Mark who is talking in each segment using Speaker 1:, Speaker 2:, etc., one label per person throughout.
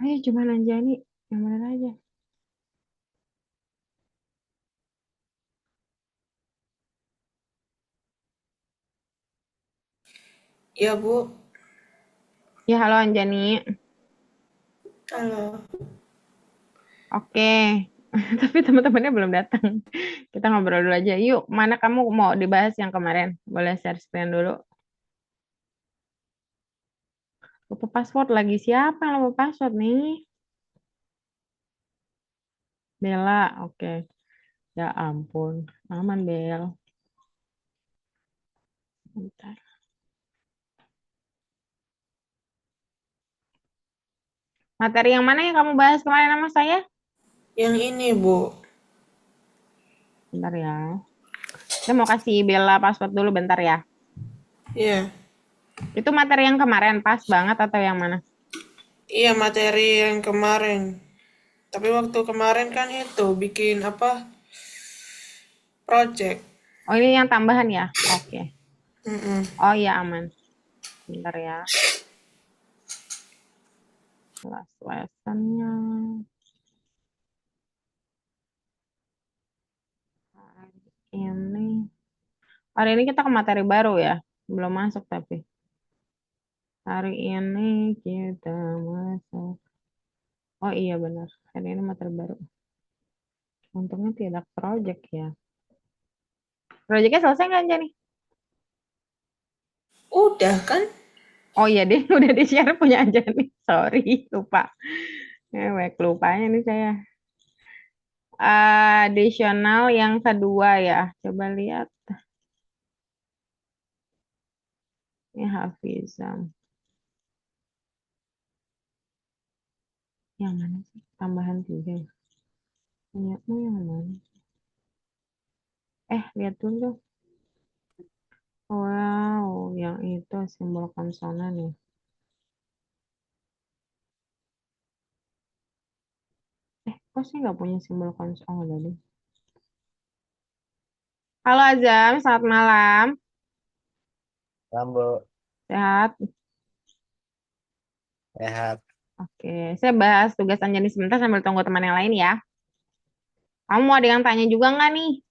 Speaker 1: Ayo coba Anjani, yang bener aja.
Speaker 2: Iya, Bu.
Speaker 1: Ya halo Anjani.
Speaker 2: Halo.
Speaker 1: Oke. Tapi teman-temannya belum datang. Kita ngobrol dulu aja. Yuk, mana kamu mau dibahas yang kemarin? Boleh share screen dulu. Lupa password lagi. Siapa yang lupa password nih? Bella, oke. Ya ampun. Aman, Bel. Bentar. Materi yang mana yang kamu bahas kemarin sama saya?
Speaker 2: Yang ini, Bu.
Speaker 1: Bentar ya. Saya mau kasih Bella password dulu bentar ya.
Speaker 2: Iya.
Speaker 1: Itu materi yang kemarin pas banget atau yang mana?
Speaker 2: Iya, materi yang kemarin. Tapi waktu kemarin kan itu bikin apa? Project.
Speaker 1: Oh, ini yang tambahan ya? Oke.
Speaker 2: Mm-mm.
Speaker 1: Oh iya aman. Bentar ya. Last lessonnya. Hari ini. Hari ini kita ke materi baru ya. Belum masuk tapi. Hari ini kita masuk. Oh iya benar. Hari ini materi baru. Untungnya tidak project ya. Projectnya selesai nggak aja nih?
Speaker 2: Udah kan?
Speaker 1: Oh iya deh, udah di-share punya aja nih. Sorry, lupa. Lupanya nih saya. Additional yang kedua ya. Coba lihat. Ini Hafizam. Yang mana sih? Tambahan tiga ya. Punyamu yang mana? Lihat dulu. Wow, yang itu simbol konsonan ya. Kok sih nggak punya simbol konsonan? Oh, ada deh. Halo Azam, selamat malam.
Speaker 3: Rambo
Speaker 1: Sehat?
Speaker 3: sehat.
Speaker 1: Oke, saya bahas tugas Anjani sebentar sambil tunggu teman yang lain ya. Kamu mau ada yang tanya juga nggak nih?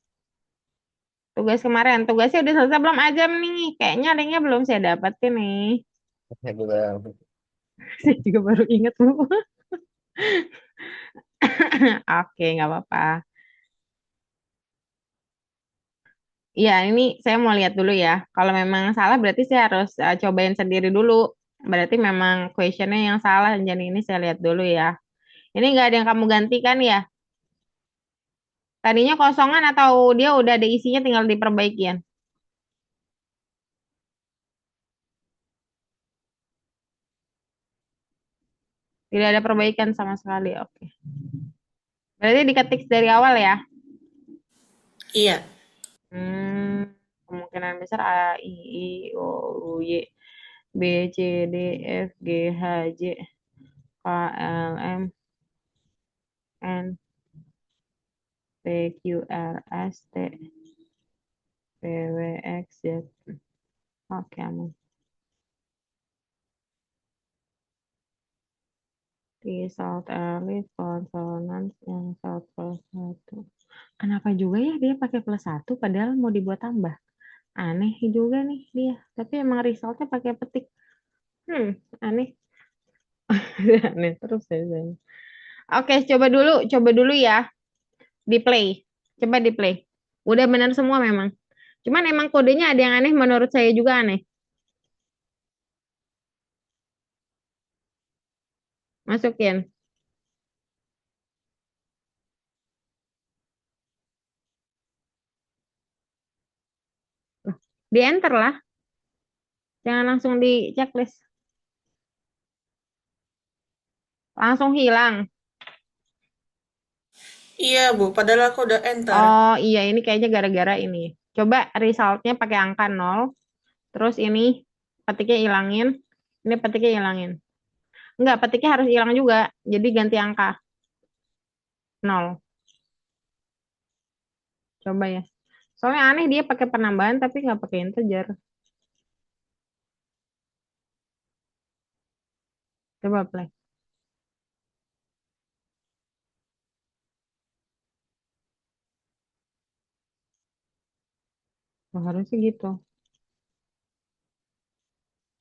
Speaker 1: Tugas kemarin, tugasnya udah selesai belum Azam nih? Kayaknya adanya belum saya dapetin nih.
Speaker 3: Saya juga
Speaker 1: Saya juga baru ingat Bu. Oke, nggak apa-apa. Iya, ini saya mau lihat dulu ya. Kalau memang salah berarti saya harus cobain sendiri dulu. Berarti memang questionnya yang salah. Jadi ini saya lihat dulu ya. Ini nggak ada yang kamu gantikan ya? Tadinya kosongan atau dia udah ada isinya tinggal diperbaikin? Tidak ada perbaikan sama sekali. Oke. Berarti diketik dari awal ya?
Speaker 2: Iya.
Speaker 1: Kemungkinan besar A, I, O, U, Y, B, C, D, F, G, H, J, K, L, M, N, P, Q, R, S, T, V, W, X, Z. Oke, aman. Di salt elif konsonan yang salt plus satu. Kenapa juga ya dia pakai plus satu padahal mau dibuat tambah? Aneh juga nih dia. Tapi emang resultnya pakai petik. Hmm, aneh. Aneh terus ya. Zan. Oke, coba dulu ya di play. Coba di play. Udah benar semua memang. Cuman emang kodenya ada yang aneh menurut saya juga aneh. Masukin. Di enter lah. Jangan langsung di checklist. Langsung hilang.
Speaker 2: Iya, Bu. Padahal aku udah enter.
Speaker 1: Oh iya ini kayaknya gara-gara ini. Coba resultnya pakai angka nol. Terus ini petiknya hilangin. Ini petiknya hilangin. Enggak, petiknya harus hilang juga. Jadi ganti angka nol. Coba ya. Soalnya aneh dia pakai penambahan tapi nggak pakai integer. Coba play. harusnya gitu.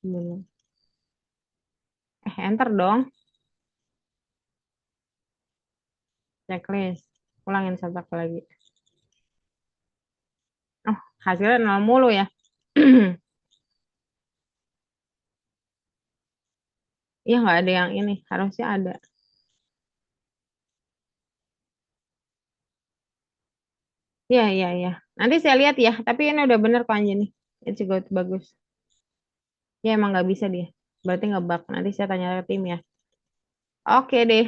Speaker 1: Belum. Enter dong. Checklist. Ulangin satu lagi. Oh, hasilnya nol mulu ya. Iya, nggak ada yang ini. Harusnya ada. Iya, iya, iya. Nanti saya lihat ya. Tapi ini udah bener kok Anjani. It's good, bagus. Ya, emang nggak bisa dia. Berarti ngebug. Nanti saya tanya ke tim ya. Oke deh.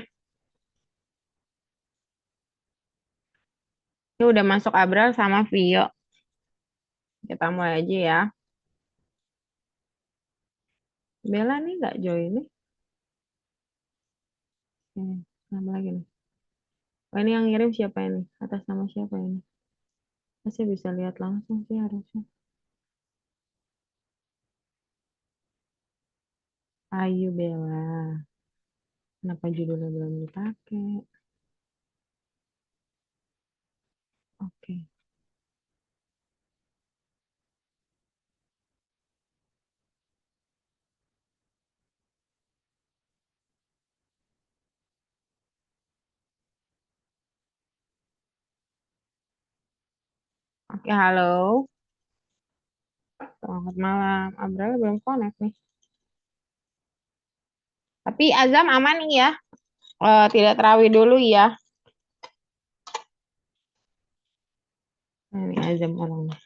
Speaker 1: Ini udah masuk Abral sama Vio. Kita mulai aja ya. Bella nih nggak join nih. Kenapa lagi nih? Oh, ini yang ngirim siapa ini? Atas nama siapa ini? Saya bisa lihat langsung sih harusnya. Ayu Bella. Kenapa judulnya belum dipakai? Oke. Oke, halo. Selamat malam. Abral belum connect nih. Tapi Azam aman nih ya. Tidak terawih dulu ya. Nah, ini Azam orangnya.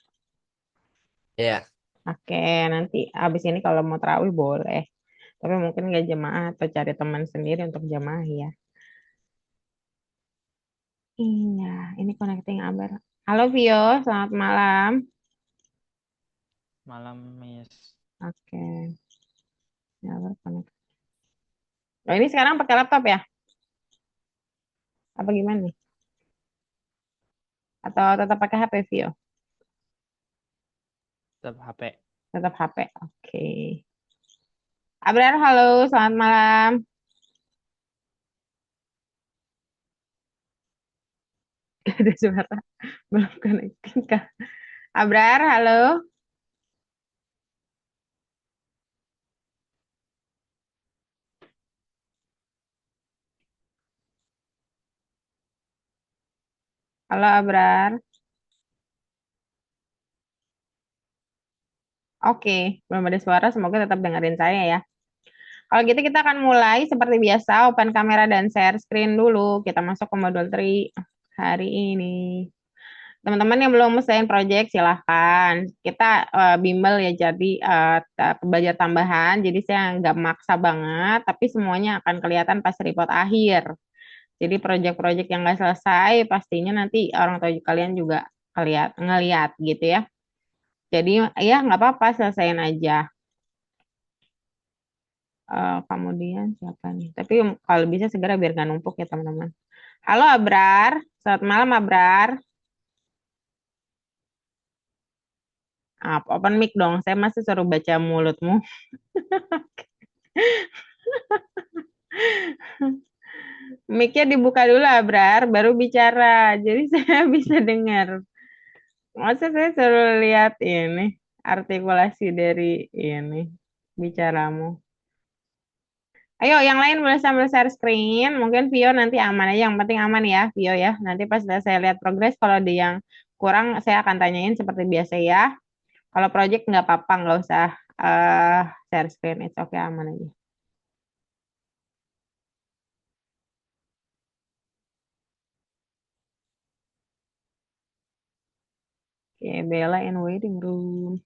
Speaker 3: Iya.
Speaker 1: Oke, nanti abis ini kalau mau terawih boleh. Tapi mungkin nggak jemaah atau cari teman sendiri untuk jemaah ya. Iya, ini connecting Abar. Halo Vio, selamat malam.
Speaker 3: Malam, Miss.
Speaker 1: Oke, ya Abar connect. Oh, ini sekarang pakai laptop ya? Apa gimana nih? Atau tetap pakai HP Vio?
Speaker 3: Tetap HP.
Speaker 1: Tetap HP. Oke. Abrar, halo, selamat malam. Ada suara belum connecting kah? Abrar, halo. Halo Abrar. Oke, belum ada suara. Semoga tetap dengerin saya ya. Kalau gitu kita akan mulai seperti biasa, open kamera dan share screen dulu. Kita masuk ke modul 3 hari ini. Teman-teman yang belum selesai project silahkan. Kita bimbel ya, jadi belajar tambahan. Jadi saya nggak maksa banget, tapi semuanya akan kelihatan pas report akhir. Jadi project-project yang nggak selesai pastinya nanti orang tua kalian juga ngeliat gitu ya. Jadi ya nggak apa-apa, selesaiin aja. Kemudian siapa nih? Tapi kalau bisa segera biar nggak numpuk ya teman-teman. Halo Abrar, selamat malam Abrar. Open mic dong, saya masih suruh baca mulutmu. Mic-nya dibuka dulu Abrar, baru bicara. Jadi saya bisa dengar. Masa saya suruh lihat ini, artikulasi dari ini, bicaramu. Ayo, yang lain boleh sambil share screen. Mungkin Vio nanti aman aja. Yang penting aman ya, Vio ya. Nanti pas saya lihat progres, kalau ada yang kurang, saya akan tanyain seperti biasa ya. Kalau project nggak apa-apa, nggak usah eh share screen. It's okay, aman aja. Oke, Bella in waiting room.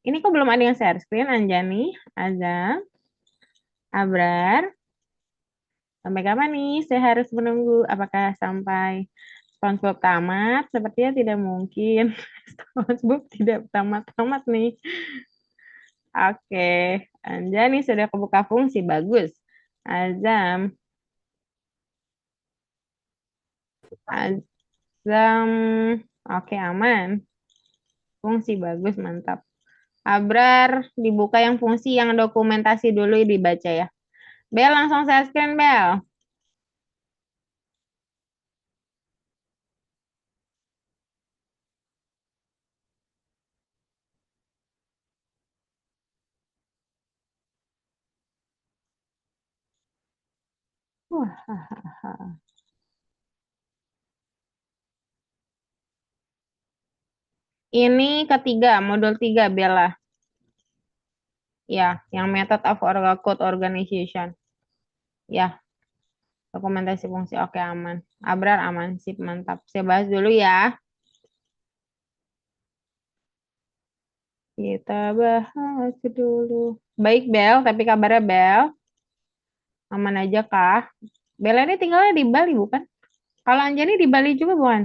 Speaker 1: Ini kok belum ada yang share screen, Anjani, Azam, Abrar. Sampai kapan nih? Saya harus menunggu. Apakah sampai SpongeBob tamat? Sepertinya tidak mungkin. SpongeBob tidak tamat-tamat nih. Oke, Anjani sudah kebuka fungsi. Bagus. Azam, Azam. Oke, aman. Fungsi bagus, mantap. Abrar, dibuka yang fungsi yang dokumentasi dulu dibaca ya. Bel, langsung saya screen, Bel. Wah, ini ketiga, modul 3, Bella. Ya, yang method of code organization. Ya, dokumentasi fungsi. Oke, aman. Abrar aman, sip, mantap. Saya bahas dulu ya. Kita bahas dulu. Baik, Bel, tapi kabarnya Bel, aman aja kah? Bella ini tinggalnya di Bali, bukan? Kalau Anjani di Bali juga, bukan?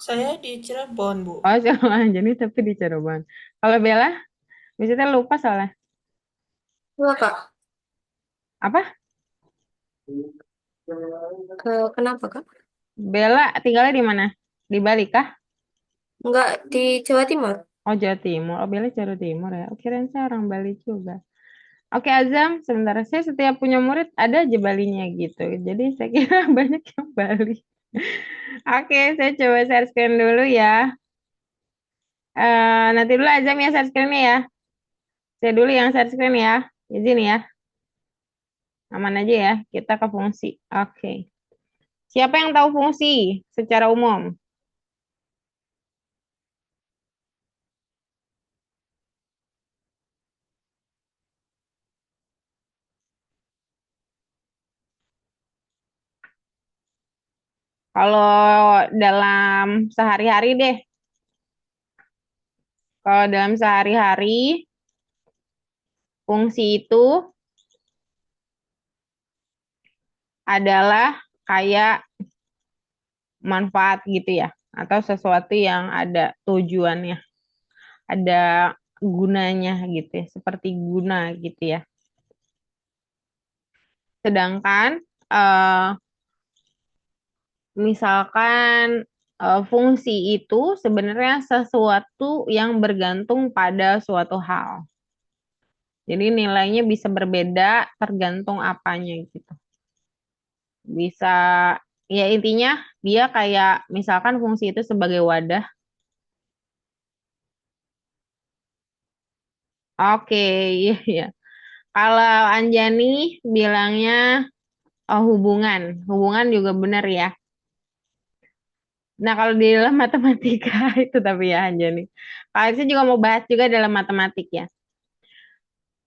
Speaker 2: Saya di Cirebon, Bu.
Speaker 1: Oh, kalau Anjani tapi di Cirebon. Kalau Bella, misalnya lupa soalnya.
Speaker 4: Enggak, Kak.
Speaker 1: Apa?
Speaker 4: Kenapa, Kak?
Speaker 1: Bella tinggalnya di mana? Di Bali kah?
Speaker 4: Enggak, di Jawa Timur.
Speaker 1: Oh, Jawa Timur. Oh, Bella Jawa Timur ya. Oh, kirain saya orang Bali juga. Oke, Azam, sebentar. Saya setiap punya murid ada aja Balinya gitu. Jadi saya kira banyak yang Bali. Oke, saya coba share screen dulu ya. Nanti dulu Azam ya share screen ya. Saya dulu yang share screen ya. Izin ya. Aman aja ya. Kita ke fungsi. Oke. Siapa yang tahu fungsi secara umum? Kalau dalam sehari-hari deh. Kalau dalam sehari-hari, fungsi itu adalah kayak manfaat gitu ya. Atau sesuatu yang ada tujuannya. Ada gunanya gitu ya. Seperti guna gitu ya. Sedangkan misalkan fungsi itu sebenarnya sesuatu yang bergantung pada suatu hal. Jadi nilainya bisa berbeda tergantung apanya gitu. Bisa, ya intinya dia kayak misalkan fungsi itu sebagai wadah. Oke, iya, iya. Kalau Anjani bilangnya hubungan. Hubungan juga benar ya. Nah, kalau di dalam matematika itu tapi ya Anjani. Kalau saya juga mau bahas juga dalam matematik ya.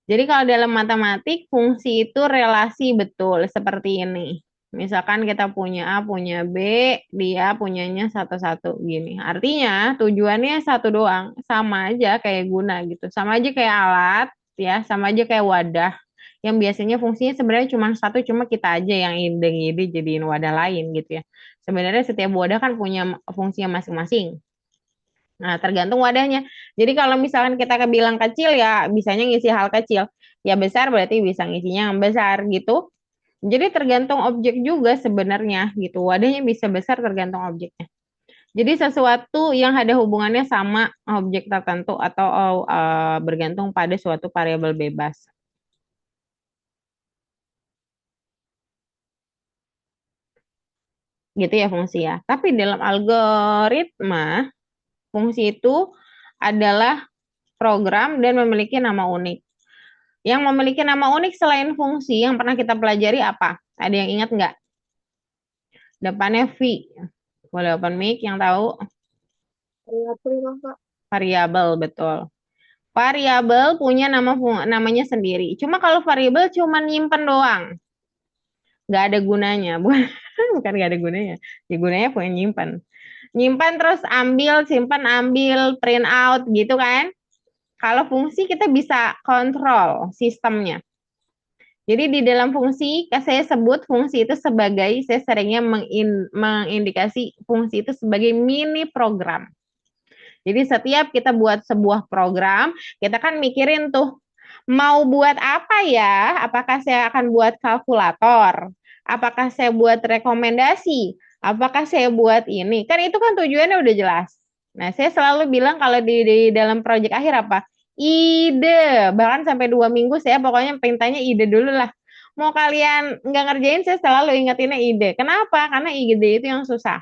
Speaker 1: Jadi kalau dalam matematik, fungsi itu relasi betul seperti ini. Misalkan kita punya A, punya B, dia punyanya satu-satu gini. Artinya tujuannya satu doang, sama aja kayak guna gitu. Sama aja kayak alat, ya, sama aja kayak wadah. Yang biasanya fungsinya sebenarnya cuma satu, cuma kita aja yang ide-ide jadiin wadah lain gitu ya. Sebenarnya setiap wadah kan punya fungsinya masing-masing. Nah, tergantung wadahnya. Jadi kalau misalkan kita kebilang kecil ya bisanya ngisi hal kecil. Ya besar berarti bisa ngisinya yang besar gitu. Jadi tergantung objek juga sebenarnya gitu. Wadahnya bisa besar tergantung objeknya. Jadi sesuatu yang ada hubungannya sama objek tertentu atau bergantung pada suatu variabel bebas. Gitu ya fungsi ya. Tapi dalam algoritma, fungsi itu adalah program dan memiliki nama unik. Yang memiliki nama unik selain fungsi yang pernah kita pelajari apa? Ada yang ingat nggak? Depannya V. Boleh open mic yang tahu? Variabel, betul. Variabel punya namanya sendiri. Cuma kalau variabel cuma nyimpen doang. Nggak ada gunanya. Bukan nggak ada gunanya. Ya gunanya punya nyimpen. Nyimpan terus ambil, simpan, ambil, print out gitu kan. Kalau fungsi kita bisa kontrol sistemnya. Jadi di dalam fungsi, saya sebut fungsi itu sebagai, saya seringnya mengindikasi fungsi itu sebagai mini program. Jadi setiap kita buat sebuah program, kita kan mikirin tuh, mau buat apa ya? Apakah saya akan buat kalkulator? Apakah saya buat rekomendasi? Apakah saya buat ini? Kan itu kan tujuannya udah jelas. Nah, saya selalu bilang kalau di dalam proyek akhir apa? Ide. Bahkan sampai 2 minggu saya pokoknya pengen tanya ide dulu lah. Mau kalian nggak ngerjain, saya selalu ingetinnya ide. Kenapa? Karena ide itu yang susah.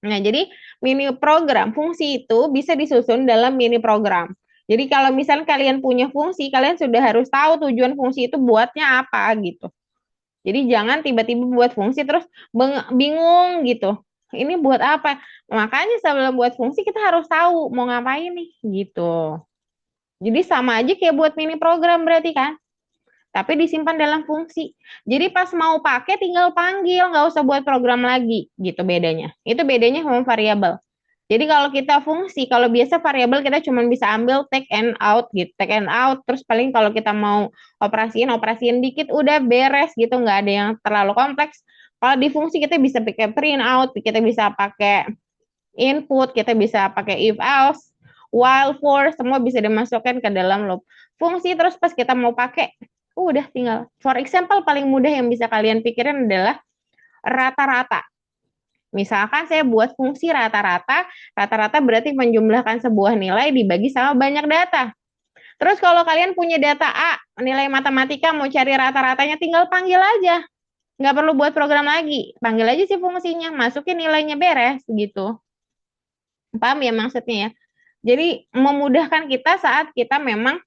Speaker 1: Nah, jadi mini program, fungsi itu bisa disusun dalam mini program. Jadi kalau misalnya kalian punya fungsi, kalian sudah harus tahu tujuan fungsi itu buatnya apa gitu. Jadi jangan tiba-tiba buat fungsi terus bingung gitu. Ini buat apa? Makanya sebelum buat fungsi kita harus tahu mau ngapain nih gitu. Jadi sama aja kayak buat mini program berarti kan? Tapi disimpan dalam fungsi. Jadi pas mau pakai tinggal panggil, nggak usah buat program lagi gitu bedanya. Itu bedanya sama variabel. Jadi kalau kita fungsi, kalau biasa variabel kita cuma bisa ambil take and out gitu, take and out. Terus paling kalau kita mau operasiin dikit udah beres gitu, nggak ada yang terlalu kompleks. Kalau di fungsi kita bisa pakai print out, kita bisa pakai input, kita bisa pakai if else, while for, semua bisa dimasukkan ke dalam loop fungsi. Terus pas kita mau pakai, udah tinggal. For example, paling mudah yang bisa kalian pikirin adalah rata-rata. Misalkan saya buat fungsi rata-rata, rata-rata berarti menjumlahkan sebuah nilai dibagi sama banyak data. Terus kalau kalian punya data A, nilai matematika mau cari rata-ratanya tinggal panggil aja. Nggak perlu buat program lagi. Panggil aja sih fungsinya, masukin nilainya beres gitu. Paham ya maksudnya ya? Jadi memudahkan kita saat kita memang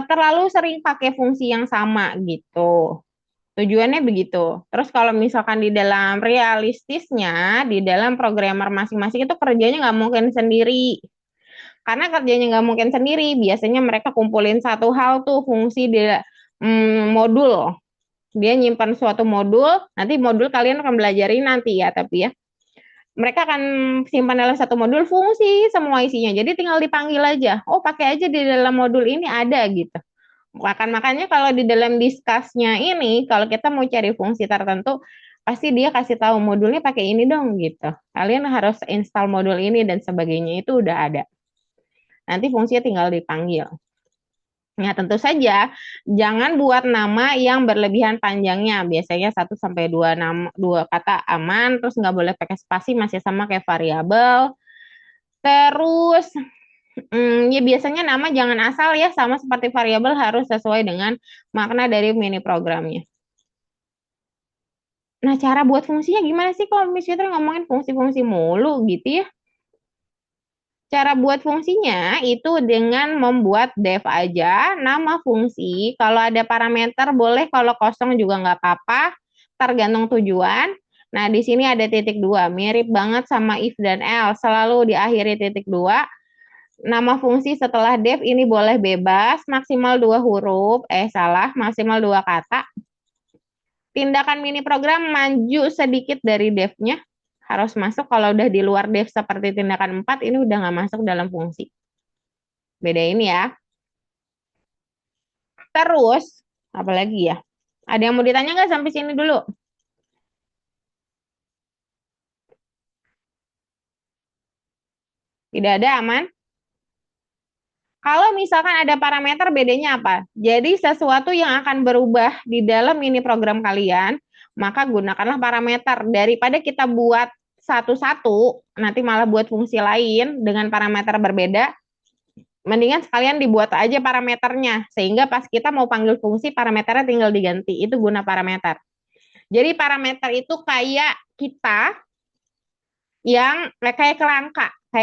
Speaker 1: terlalu sering pakai fungsi yang sama gitu. Tujuannya begitu. Terus kalau misalkan di dalam realistisnya, di dalam programmer masing-masing itu kerjanya nggak mungkin sendiri. Karena kerjanya nggak mungkin sendiri, biasanya mereka kumpulin satu hal tuh fungsi di modul. Dia nyimpan suatu modul, nanti modul kalian akan belajarin nanti ya, tapi ya. Mereka akan simpan dalam satu modul fungsi semua isinya. Jadi tinggal dipanggil aja. Oh, pakai aja di dalam modul ini ada gitu. Makanya kalau di dalam discuss-nya ini, kalau kita mau cari fungsi tertentu, pasti dia kasih tahu modulnya pakai ini dong gitu. Kalian harus install modul ini dan sebagainya itu udah ada. Nanti fungsinya tinggal dipanggil. Nah, tentu saja jangan buat nama yang berlebihan panjangnya. Biasanya 1 sampai 2 nama, 2 kata aman, terus nggak boleh pakai spasi, masih sama kayak variabel. Terus ya biasanya nama jangan asal ya, sama seperti variabel harus sesuai dengan makna dari mini programnya. Nah, cara buat fungsinya gimana sih kalau Miss Fitri ngomongin fungsi-fungsi mulu gitu ya? Cara buat fungsinya itu dengan membuat def aja nama fungsi. Kalau ada parameter boleh, kalau kosong juga nggak apa-apa, tergantung tujuan. Nah, di sini ada titik 2, mirip banget sama if dan else, selalu diakhiri titik 2. Nama fungsi setelah def ini boleh bebas, maksimal 2 huruf, maksimal 2 kata. Tindakan mini program maju sedikit dari def-nya, harus masuk. Kalau udah di luar def seperti tindakan 4, ini udah nggak masuk dalam fungsi. Beda ini ya. Terus, apa lagi ya? Ada yang mau ditanya nggak sampai sini dulu? Tidak ada, aman? Kalau misalkan ada parameter, bedanya apa? Jadi sesuatu yang akan berubah di dalam mini program kalian, maka gunakanlah parameter. Daripada kita buat satu-satu, nanti malah buat fungsi lain dengan parameter berbeda, mendingan sekalian dibuat aja parameternya. Sehingga pas kita mau panggil fungsi, parameternya tinggal diganti. Itu guna parameter. Jadi parameter itu kayak kita yang kayak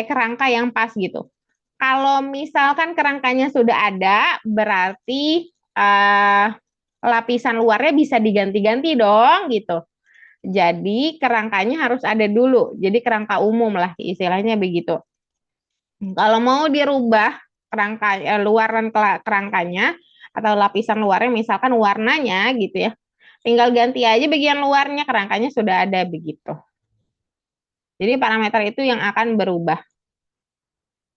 Speaker 1: kerangka yang pas gitu. Kalau misalkan kerangkanya sudah ada, berarti lapisan luarnya bisa diganti-ganti dong gitu. Jadi kerangkanya harus ada dulu. Jadi kerangka umum lah istilahnya begitu. Kalau mau dirubah kerangka luaran kerangkanya atau lapisan luarnya, misalkan warnanya gitu ya, tinggal ganti aja bagian luarnya, kerangkanya sudah ada begitu. Jadi parameter itu yang akan berubah.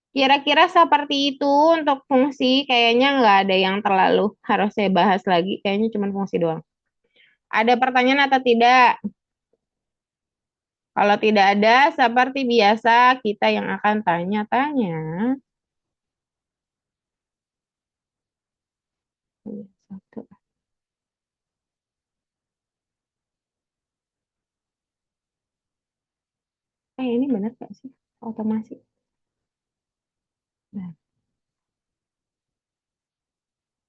Speaker 1: Kira-kira seperti itu untuk fungsi, kayaknya nggak ada yang terlalu harus saya bahas lagi, kayaknya cuma fungsi doang. Ada pertanyaan atau tidak? Kalau tidak ada, seperti biasa kita yang akan tanya-tanya. Satu. Ini benar nggak sih? Otomasi. Nah,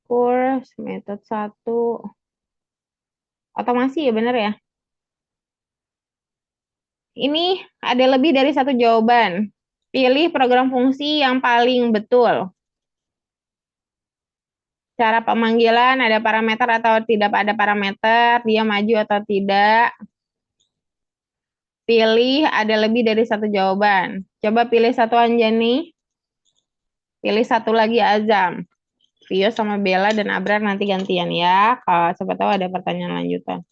Speaker 1: kurs, metode 1. Otomasi ya benar ya? Ini ada lebih dari satu jawaban. Pilih program fungsi yang paling betul. Cara pemanggilan, ada parameter atau tidak ada parameter, dia maju atau tidak. Pilih ada lebih dari satu jawaban. Coba pilih satu Anjani. Pilih satu lagi Azam. Vio sama Bella dan Abrar nanti gantian ya. Kalau siapa tahu ada pertanyaan lanjutan.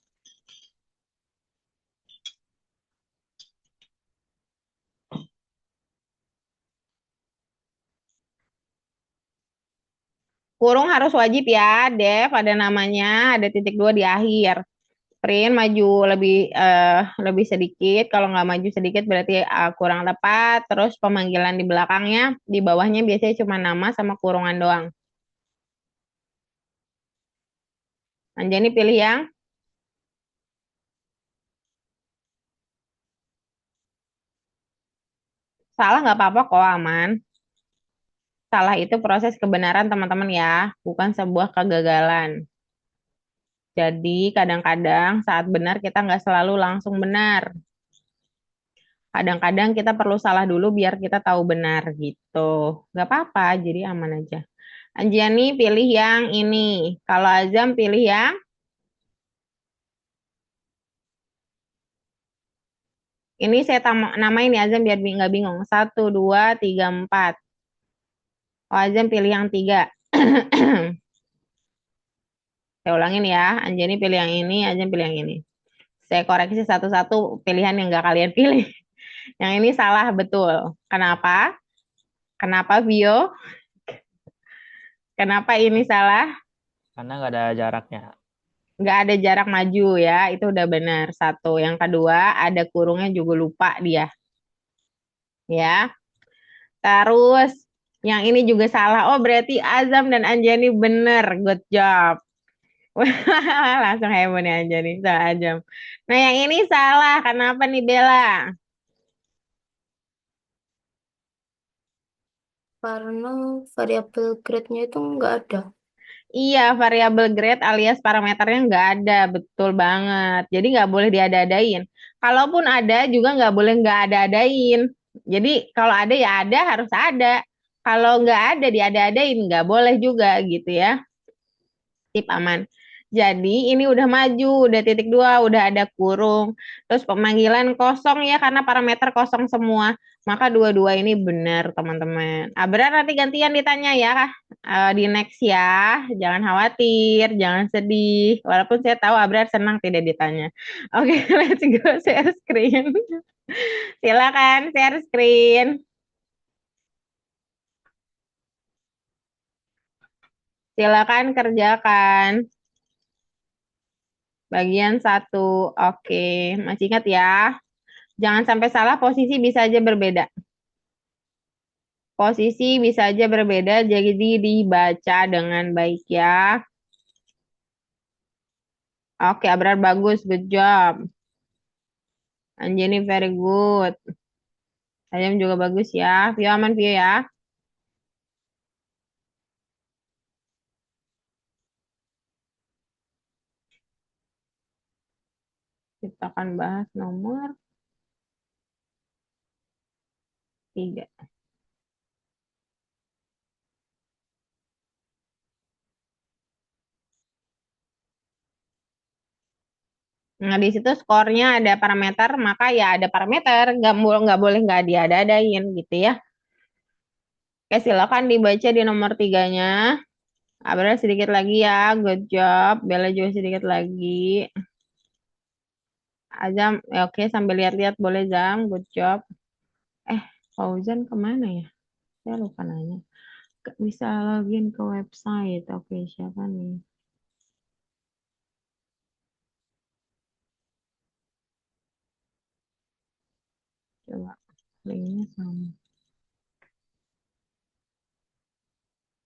Speaker 1: Kurung harus wajib ya, Dev. Ada namanya, ada titik dua di akhir. Print maju lebih sedikit. Kalau nggak maju sedikit berarti kurang tepat. Terus pemanggilan di belakangnya, di bawahnya biasanya cuma nama sama kurungan doang. Anjani pilih yang salah nggak apa-apa kok, aman. Salah itu proses kebenaran teman-teman ya, bukan sebuah kegagalan. Jadi kadang-kadang saat benar kita nggak selalu langsung benar. Kadang-kadang kita perlu salah dulu biar kita tahu benar gitu. Nggak apa-apa, jadi aman aja. Anjiani pilih yang ini. Kalau Azam pilih yang ini saya namain ya Azam biar nggak bingung. 1, 2, 3, 4. Oh, Azam pilih yang 3. Saya ulangin ya. Anjani pilih yang ini, Azam pilih yang ini. Saya koreksi satu-satu pilihan yang nggak kalian pilih. Yang ini salah betul. Kenapa? Kenapa Vio? Kenapa ini salah?
Speaker 3: Karena nggak ada jaraknya.
Speaker 1: Nggak ada jarak maju ya, itu udah benar. Satu. Yang kedua, ada kurungnya juga lupa dia. Ya. Terus, yang ini juga salah. Oh, berarti Azam dan Anjani bener. Good job. Langsung heboh nih Anjani. Salah Azam. Nah, yang ini salah. Kenapa nih Bella?
Speaker 4: Karena variabel grade-nya itu nggak ada.
Speaker 1: Iya, variabel grade alias parameternya nggak ada, betul banget. Jadi nggak boleh diada-adain. Kalaupun ada juga nggak boleh nggak ada-adain. Jadi kalau ada ya ada, harus ada. Kalau nggak ada diada-adain, nggak boleh juga gitu ya. Tip aman. Jadi ini udah maju, udah titik dua, udah ada kurung. Terus pemanggilan kosong ya karena parameter kosong semua. Maka dua-dua ini benar teman-teman. Abrar nanti gantian ditanya ya di next ya. Jangan khawatir, jangan sedih. Walaupun saya tahu Abrar senang tidak ditanya. Oke, let's go share screen. Silakan share screen. Silakan kerjakan. Bagian satu. Oke, masih ingat ya. Jangan sampai salah, posisi bisa aja berbeda. Posisi bisa aja berbeda, jadi dibaca dengan baik ya. Oke, Abrar bagus, good job. Anjani very good. Ayam juga bagus ya. Vio aman, Vio ya. Kita akan bahas nomor 3. Nah, di situ skornya ada parameter, maka ya ada parameter. Nggak boleh nggak diada-adain gitu ya. Oke, silakan dibaca di nomor 3-nya. Abrar sedikit lagi ya, good job. Bella juga sedikit lagi. Azam, ya oke sambil lihat-lihat boleh Zam, good job. Fauzan kemana ya? Saya lupa nanya. Bisa login ke website. Oke, siapa nih? Coba linknya sama.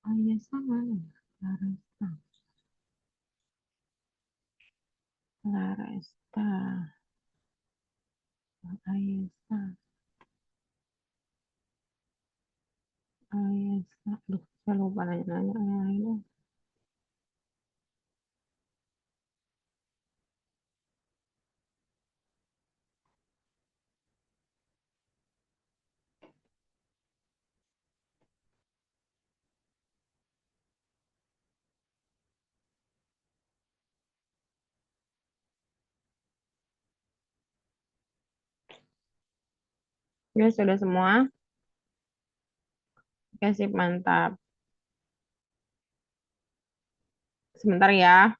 Speaker 1: Oh iya sama ya. Laresta. Laresta. Ayesa. Ayesa. Aduh, saya lupa nanya-nanya yang lain. Ya, sudah semua. Oke, sip, mantap. Sebentar ya.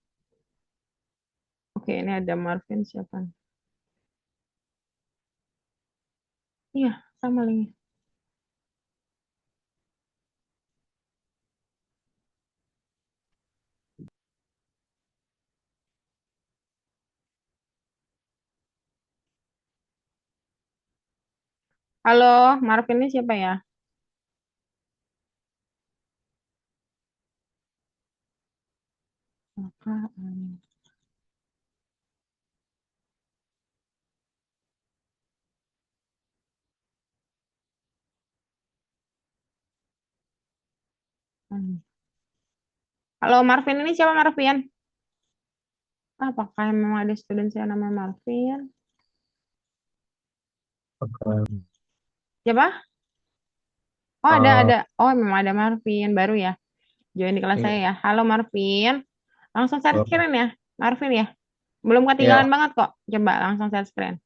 Speaker 1: Oke, ini ada Marvin siapa? Iya, sama lagi. Halo, Marvin ini siapa ya? Apaan? Halo, Marvin ini siapa Marvin? Apakah memang ada student saya nama Marvin? Siapa? Oh, ada. Oh, memang ada Marvin. Baru ya. Join di kelas
Speaker 5: Iya.
Speaker 1: saya ya. Halo, Marvin. Langsung share
Speaker 5: Oh,
Speaker 1: screen ya, Marvin ya. Belum ketinggalan
Speaker 5: ya.
Speaker 1: banget kok. Coba langsung share screen.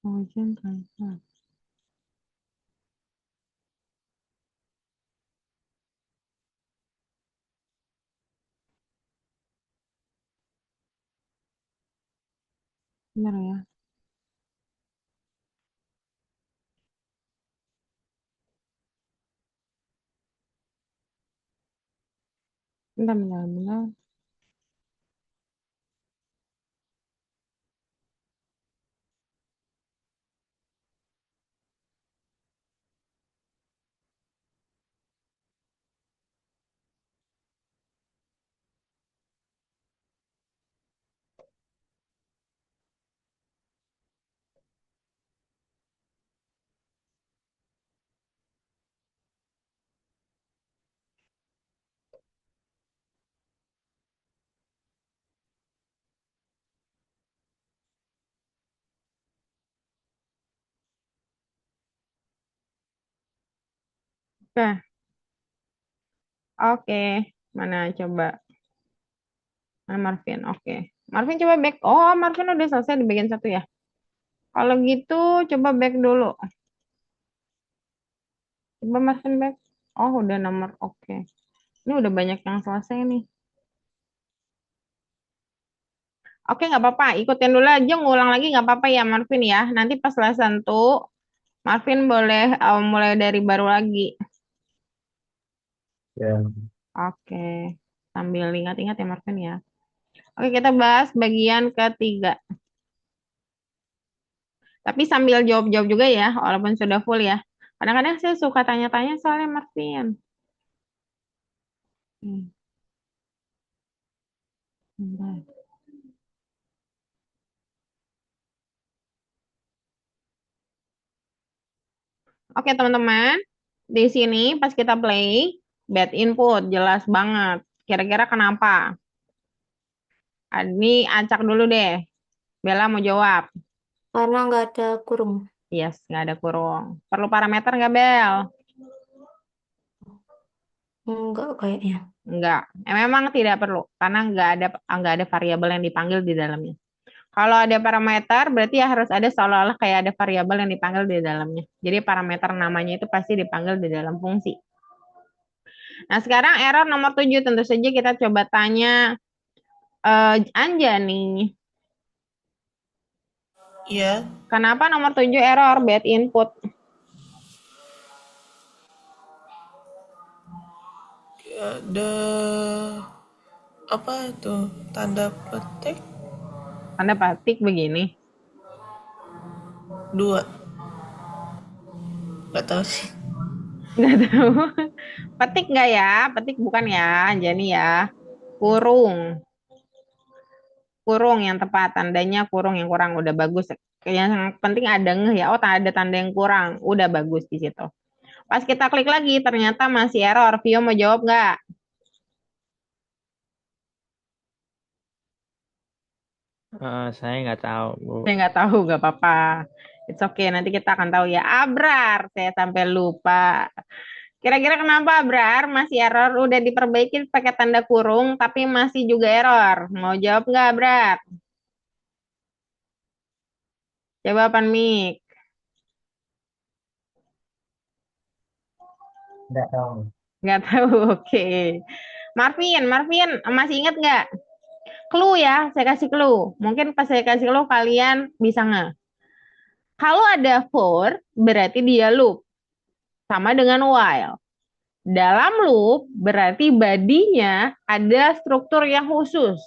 Speaker 1: Ujian transfer. Benar ya. Bentar, bentar, bentar. Oke, oke. Mana coba? Mana Marvin? Oke. Marvin coba back. Oh, Marvin udah selesai di bagian satu ya. Kalau gitu, coba back dulu. Coba Marvin back. Oh, udah nomor. Oke. Ini udah banyak yang selesai nih. Oke, nggak apa-apa. Ikutin dulu aja, ngulang lagi nggak apa-apa ya, Marvin ya. Nanti pas lesson tuh, Marvin boleh mulai dari baru lagi.
Speaker 5: Ya.
Speaker 1: Oke. Sambil ingat-ingat ya, Marvin ya. Oke, kita bahas bagian ketiga. Tapi sambil jawab-jawab juga ya, walaupun sudah full ya. Kadang-kadang saya suka tanya-tanya soalnya Marvin. Hmm, bentar. Oke, teman-teman. Di sini pas kita play, bad input, jelas banget. Kira-kira kenapa? Ini acak dulu deh. Bella mau jawab.
Speaker 4: Karena nggak ada kurung.
Speaker 1: Yes, nggak ada kurung. Perlu parameter nggak, Bel?
Speaker 4: Enggak kayaknya.
Speaker 1: Nggak. Memang tidak perlu. Karena nggak ada variabel yang dipanggil di dalamnya. Kalau ada parameter, berarti ya harus ada seolah-olah kayak ada variabel yang dipanggil di dalamnya. Jadi parameter namanya itu pasti dipanggil di dalam fungsi. Nah, sekarang error nomor 7. Tentu saja kita coba tanya Anja nih.
Speaker 2: Iya,
Speaker 1: Kenapa nomor 7 error bad input?
Speaker 2: ada apa itu? Tanda petik
Speaker 1: Tanda petik begini.
Speaker 2: 2. Gak tahu sih.
Speaker 1: Nggak tahu. Petik nggak ya? Petik bukan ya, Anjani ya. Kurung. Kurung yang tepat. Tandanya kurung yang kurang. Udah bagus. Yang penting ada ngeh ya. Oh, ada tanda yang kurang. Udah bagus di situ. Pas kita klik lagi, ternyata masih error. Vio mau jawab nggak?
Speaker 3: Saya nggak tahu, Bu.
Speaker 1: Saya nggak tahu, nggak apa-apa. It's okay, nanti kita akan tahu ya. Abrar, saya sampai lupa. Kira-kira kenapa Abrar masih error? Udah diperbaiki pakai tanda kurung, tapi masih juga error. Mau jawab nggak Abrar? Jawaban Mik.
Speaker 5: Nggak tahu.
Speaker 1: Nggak tahu, oke. Marvin, Marvin, masih ingat nggak? Clue ya, saya kasih clue. Mungkin pas saya kasih clue kalian bisa nggak? Kalau ada for, berarti dia loop. Sama dengan while. Dalam loop, berarti badinya ada struktur yang khusus.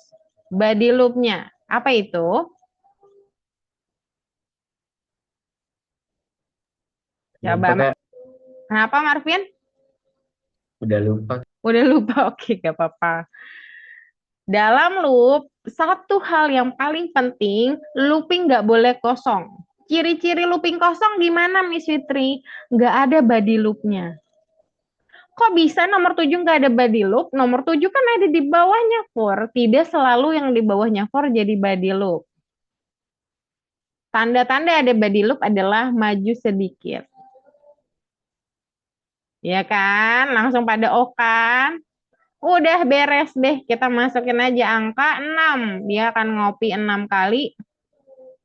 Speaker 1: Body loopnya. Apa itu?
Speaker 5: Lupa,
Speaker 1: Coba,
Speaker 5: Kak.
Speaker 1: kenapa Marvin?
Speaker 5: Udah lupa.
Speaker 1: Udah lupa, oke, gak apa-apa. Dalam loop, satu hal yang paling penting, looping nggak boleh kosong. Ciri-ciri looping kosong gimana, Miss Fitri? Nggak ada body loopnya. Kok bisa nomor 7 nggak ada body loop? Nomor 7 kan ada di bawahnya for. Tidak selalu yang di bawahnya for jadi body loop. Tanda-tanda ada body loop adalah maju sedikit. Ya kan? Langsung pada O kan? Udah beres deh. Kita masukin aja angka 6. Dia akan ngopi 6 kali.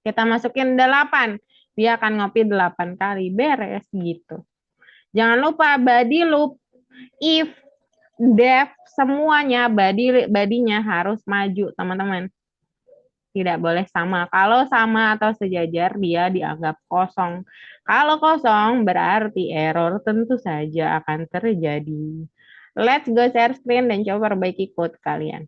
Speaker 1: Kita masukin 8. Dia akan ngopi 8 kali. Beres gitu. Jangan lupa body loop. If, def, semuanya badinya harus maju, teman-teman. Tidak boleh sama. Kalau sama atau sejajar, dia dianggap kosong. Kalau kosong, berarti error tentu saja akan terjadi. Let's go share screen dan coba perbaiki code kalian.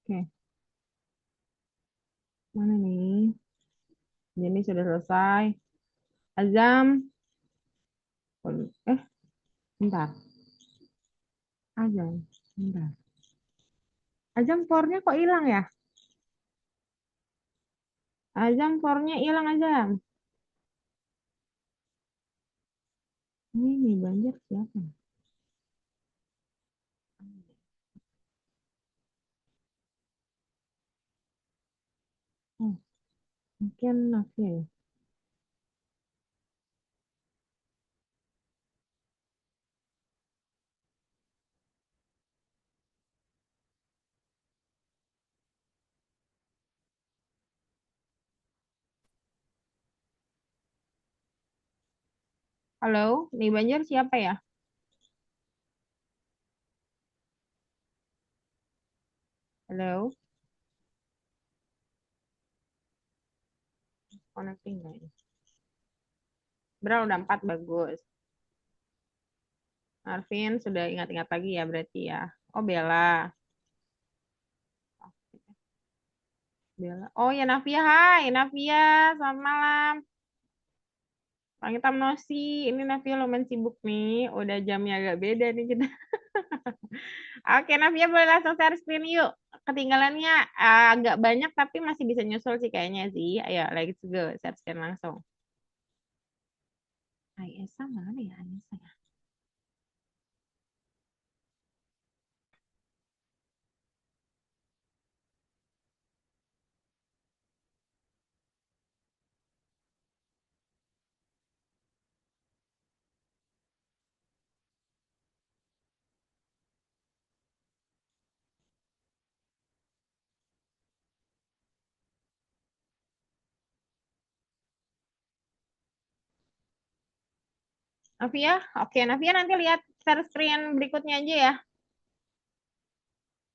Speaker 1: Oke, mana nih? Jadi sudah selesai. Azam. Bentar. Azam. Bentar. Azam fornya kok hilang ya? Azam fornya hilang Azam. Ini banjir siapa? Oh, mungkin oke. Halo, nih Banjar siapa ya? Halo, connecting nggak ya? Bro, udah 4 bagus. Arvin sudah ingat-ingat lagi ya berarti ya. Oh, Bella. Bella. Oh ya Navia, hai Navia, selamat malam. Bang Hitam Nosi, ini Navia lumayan sibuk nih, udah jamnya agak beda nih kita. Oke Navia boleh langsung share screen yuk. Ketinggalannya agak banyak tapi masih bisa nyusul sih kayaknya sih. Ayo let's go, share screen langsung. Aisyah mana ya Aisyah? Navia, oke Navia nanti lihat share screen berikutnya aja ya.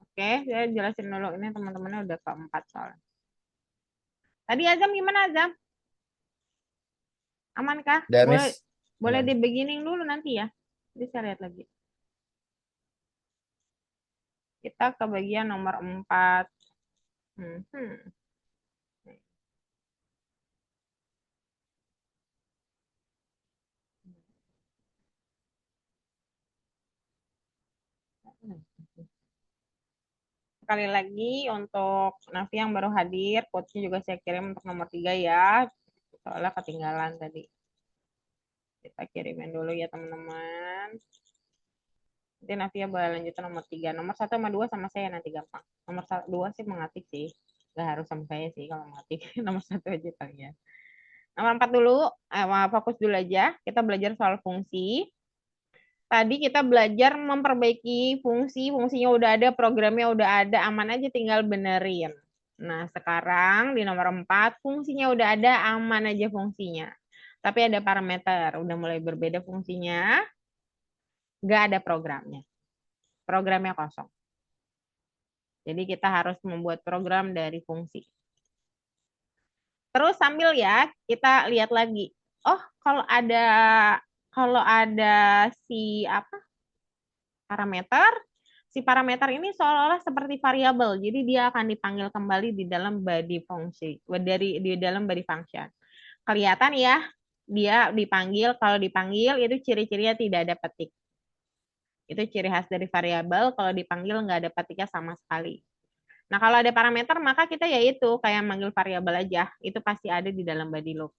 Speaker 1: Oke, saya jelasin dulu ini teman-temannya udah keempat soalnya. Tadi Azam gimana Azam? Aman kah?
Speaker 5: Udah,
Speaker 1: Boleh
Speaker 5: Miss.
Speaker 1: boleh
Speaker 5: Aman.
Speaker 1: di beginning dulu nanti ya. Jadi saya lihat lagi. Kita ke bagian nomor 4. Hmm. Sekali lagi untuk Navi yang baru hadir, quotes-nya juga saya kirim untuk nomor 3 ya. Soalnya ketinggalan tadi. Kita kirimin dulu ya teman-teman. Nanti Navia boleh lanjutin nomor 3. Nomor 1 sama 2 sama saya nanti gampang. Nomor 2 sih mengatik sih. Gak harus sama saya sih kalau mengatik. Nomor 1 aja kali ya. Nomor 4 dulu. Fokus dulu aja. Kita belajar soal fungsi. Tadi kita belajar memperbaiki fungsi. Fungsinya udah ada, programnya udah ada. Aman aja tinggal benerin. Nah, sekarang di nomor 4, fungsinya udah ada, aman aja fungsinya. Tapi ada parameter. Udah mulai berbeda fungsinya. Gak ada programnya. Programnya kosong. Jadi kita harus membuat program dari fungsi. Terus sambil ya kita lihat lagi. Oh, kalau ada si apa? Parameter, si parameter ini seolah-olah seperti variabel. Jadi dia akan dipanggil kembali di dalam body fungsi, di dalam body function. Kelihatan ya, dia dipanggil, kalau dipanggil itu ciri-cirinya tidak ada petik. Itu ciri khas dari variabel, kalau dipanggil nggak ada petiknya sama sekali. Nah, kalau ada parameter, maka kita yaitu kayak manggil variabel aja. Itu pasti ada di dalam body loop.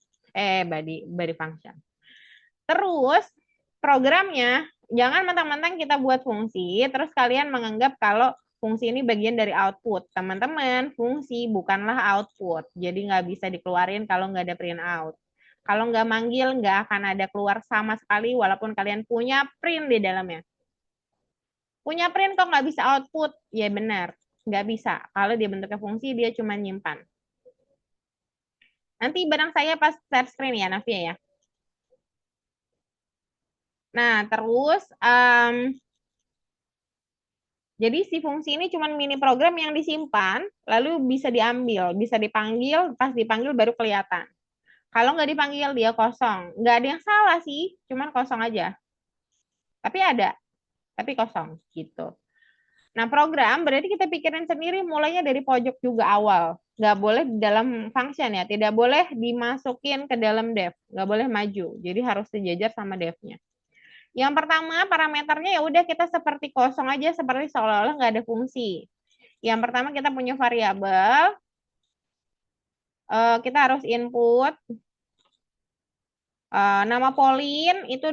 Speaker 1: Body function. Terus, programnya, jangan mentang-mentang kita buat fungsi, terus kalian menganggap kalau fungsi ini bagian dari output. Teman-teman, fungsi bukanlah output. Jadi nggak bisa dikeluarin kalau nggak ada print out. Kalau nggak manggil, nggak akan ada keluar sama sekali, walaupun kalian punya print di dalamnya. Punya print kok nggak bisa output? Ya benar, nggak bisa. Kalau dia bentuknya fungsi, dia cuma nyimpan. Nanti barang saya pas share screen ya, Navia ya. Nah, terus, jadi si fungsi ini cuma mini program yang disimpan, lalu bisa diambil, bisa dipanggil, pas dipanggil baru kelihatan. Kalau nggak dipanggil, dia kosong. Nggak ada yang salah sih, cuma kosong aja. Tapi ada, tapi kosong gitu. Nah, program berarti kita pikirin sendiri mulainya dari pojok juga awal. Nggak boleh di dalam function ya, tidak boleh dimasukin ke dalam dev, nggak boleh maju. Jadi harus sejajar sama devnya. Yang pertama parameternya ya udah kita seperti kosong aja, seperti seolah-olah nggak ada fungsi. Yang pertama kita punya variabel, kita harus input nama Pauline itu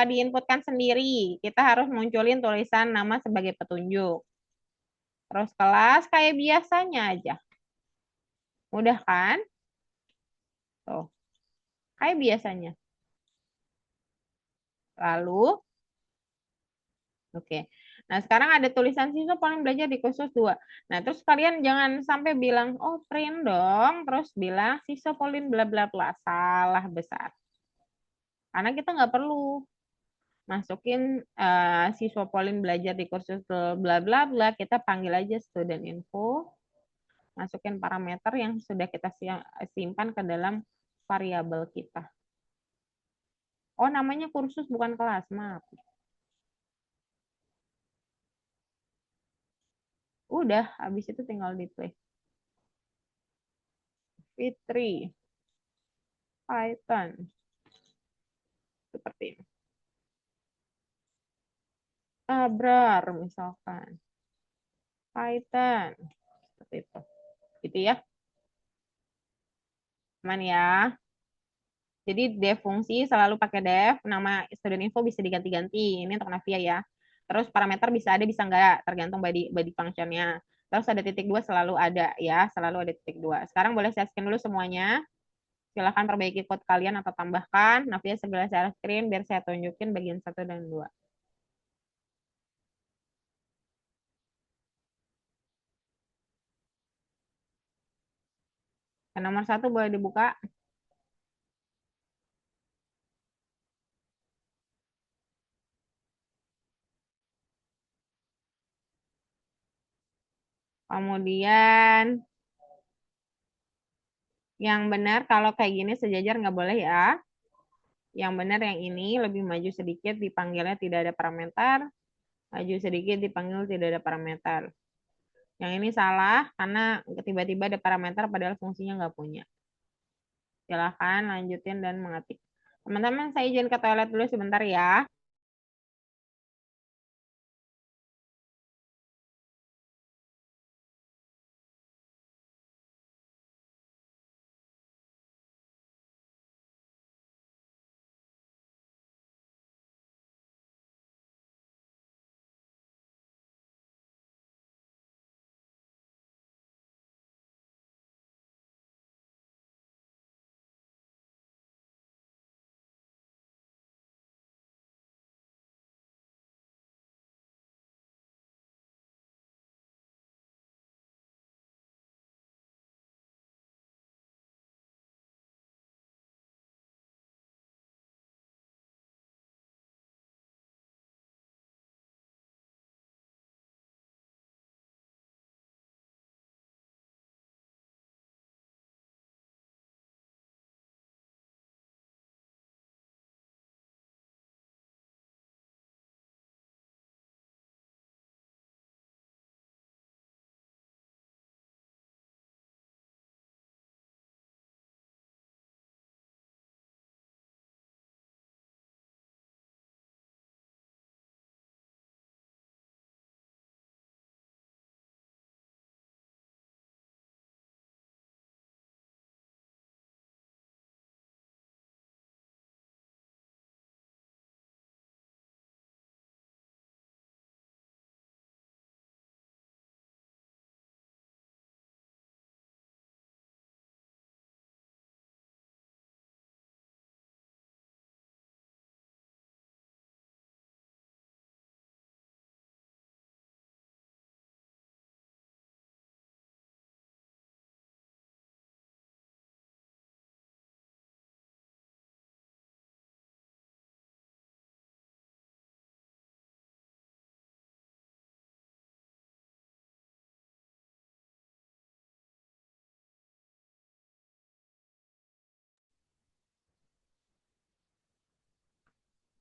Speaker 1: diinputkan sendiri. Kita harus munculin tulisan nama sebagai petunjuk. Terus kelas kayak biasanya aja. Mudah kan? Tuh, kayak biasanya. Lalu, oke. Nah, sekarang ada tulisan siswa paling belajar di kursus 2. Nah, terus kalian jangan sampai bilang, oh print dong, terus bilang siswa Pauline bla bla bla. Salah besar. Karena kita nggak perlu masukin siswa Polin belajar di kursus bla bla bla, kita panggil aja student info, masukin parameter yang sudah kita simpan ke dalam variabel kita. Oh, namanya kursus bukan kelas, maaf. Udah, habis itu tinggal di play. Fitri, Python, seperti ini. Abrar, misalkan. Python, seperti itu. Gitu ya. Aman ya. Jadi dev fungsi selalu pakai dev, nama student info bisa diganti-ganti. Ini untuk Navia ya. Terus parameter bisa ada, bisa enggak, tergantung body functionnya. Terus ada titik 2 selalu ada ya, selalu ada titik 2. Sekarang boleh saya scan dulu semuanya. Silahkan perbaiki code kalian atau tambahkan. Navia segera share screen biar saya tunjukin bagian 1 dan 2. Yang nomor 1 boleh dibuka. Kemudian yang benar kalau kayak gini sejajar nggak boleh ya. Yang benar yang ini lebih maju sedikit dipanggilnya tidak ada parameter. Maju sedikit dipanggil tidak ada parameter. Yang ini salah karena tiba-tiba ada parameter padahal fungsinya nggak punya. Silahkan lanjutin dan mengetik. Teman-teman saya izin ke toilet dulu sebentar ya.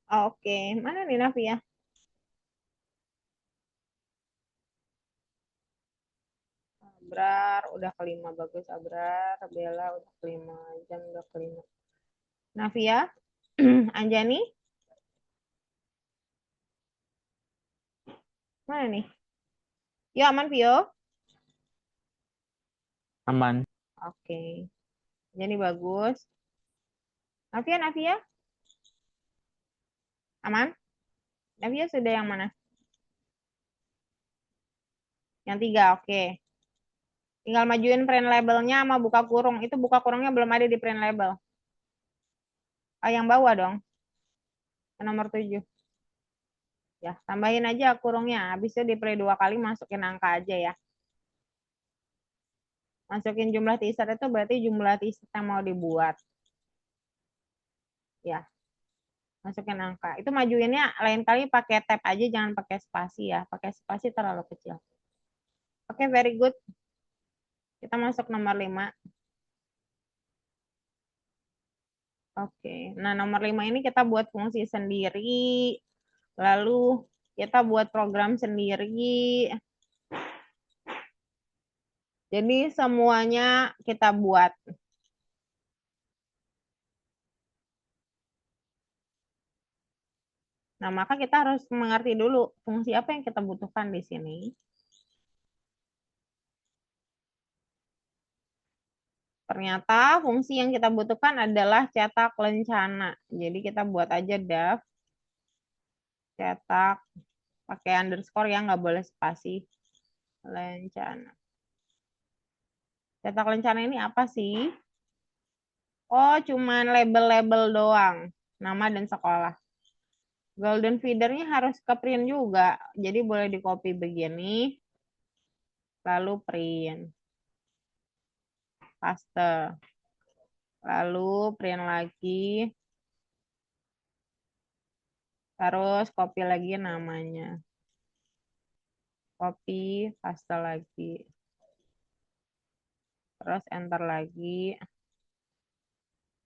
Speaker 1: Oke, mana nih Navia? Abrar, udah kelima, bagus Abrar. Bella udah kelima, Jam udah kelima. Navia, Anjani, mana nih? Yo, aman Vio?
Speaker 3: Aman.
Speaker 1: Oke, Anjani bagus. Navia, aman? Navia sudah yang mana? Yang 3, oke. Tinggal majuin print labelnya sama buka kurung. Itu buka kurungnya belum ada di print label. Yang bawah dong. Nomor 7. Ya, tambahin aja kurungnya. Habis itu di play 2 kali masukin angka aja ya. Masukin jumlah t-shirt itu berarti jumlah t-shirt yang mau dibuat. Ya. Masukin angka. Itu majuinnya lain kali pakai tab aja, jangan pakai spasi ya. Pakai spasi terlalu kecil. Oke, very good. Kita masuk nomor 5. Oke. Nah, nomor 5 ini kita buat fungsi sendiri. Lalu kita buat program sendiri. Jadi semuanya kita buat. Nah, maka kita harus mengerti dulu fungsi apa yang kita butuhkan di sini. Ternyata fungsi yang kita butuhkan adalah cetak lencana. Jadi kita buat aja daf cetak pakai underscore ya, nggak boleh spasi. Lencana. Cetak lencana ini apa sih? Oh, cuman label-label doang. Nama dan sekolah. Golden feedernya harus ke print juga. Jadi boleh di copy begini. Lalu print. Paste. Lalu print lagi. Terus copy lagi namanya. Copy, paste lagi. Terus enter lagi.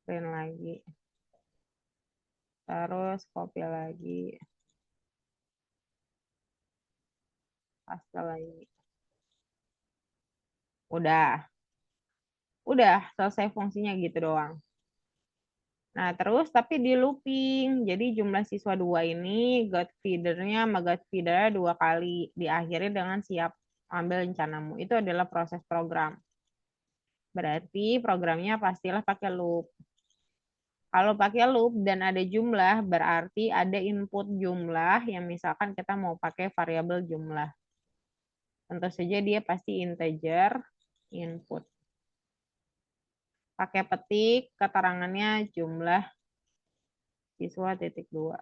Speaker 1: Print lagi. Terus copy lagi. Paste lagi. Udah. Udah selesai fungsinya gitu doang. Nah, terus tapi di looping. Jadi jumlah siswa 2 ini God feedernya sama God feedernya 2 kali. Diakhiri dengan siap ambil rencanamu. Itu adalah proses program. Berarti programnya pastilah pakai loop. Kalau pakai loop dan ada jumlah, berarti ada input jumlah yang misalkan kita mau pakai variabel jumlah. Tentu saja dia pasti integer input. Pakai petik, keterangannya jumlah siswa titik 2.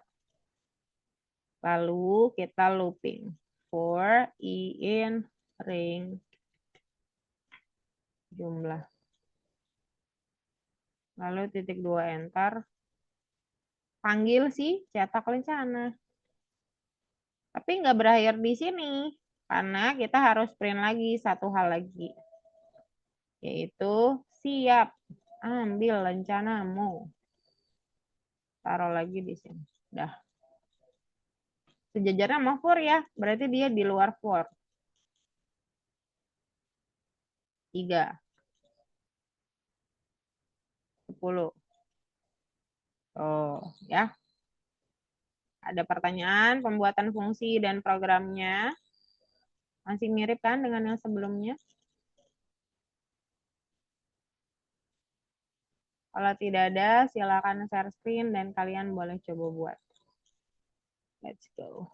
Speaker 1: Lalu kita looping. For i in ring jumlah. Lalu titik 2 enter. Panggil sih cetak lencana. Tapi nggak berakhir di sini. Karena kita harus print lagi satu hal lagi. Yaitu siap ambil rencanamu. Taruh lagi di sini. Dah. Sejajarnya sama for ya. Berarti dia di luar for. 3. 10. Oh, ya. Ada pertanyaan pembuatan fungsi dan programnya. Masih mirip kan dengan yang sebelumnya? Kalau tidak ada, silakan share screen dan kalian boleh coba buat. Let's go.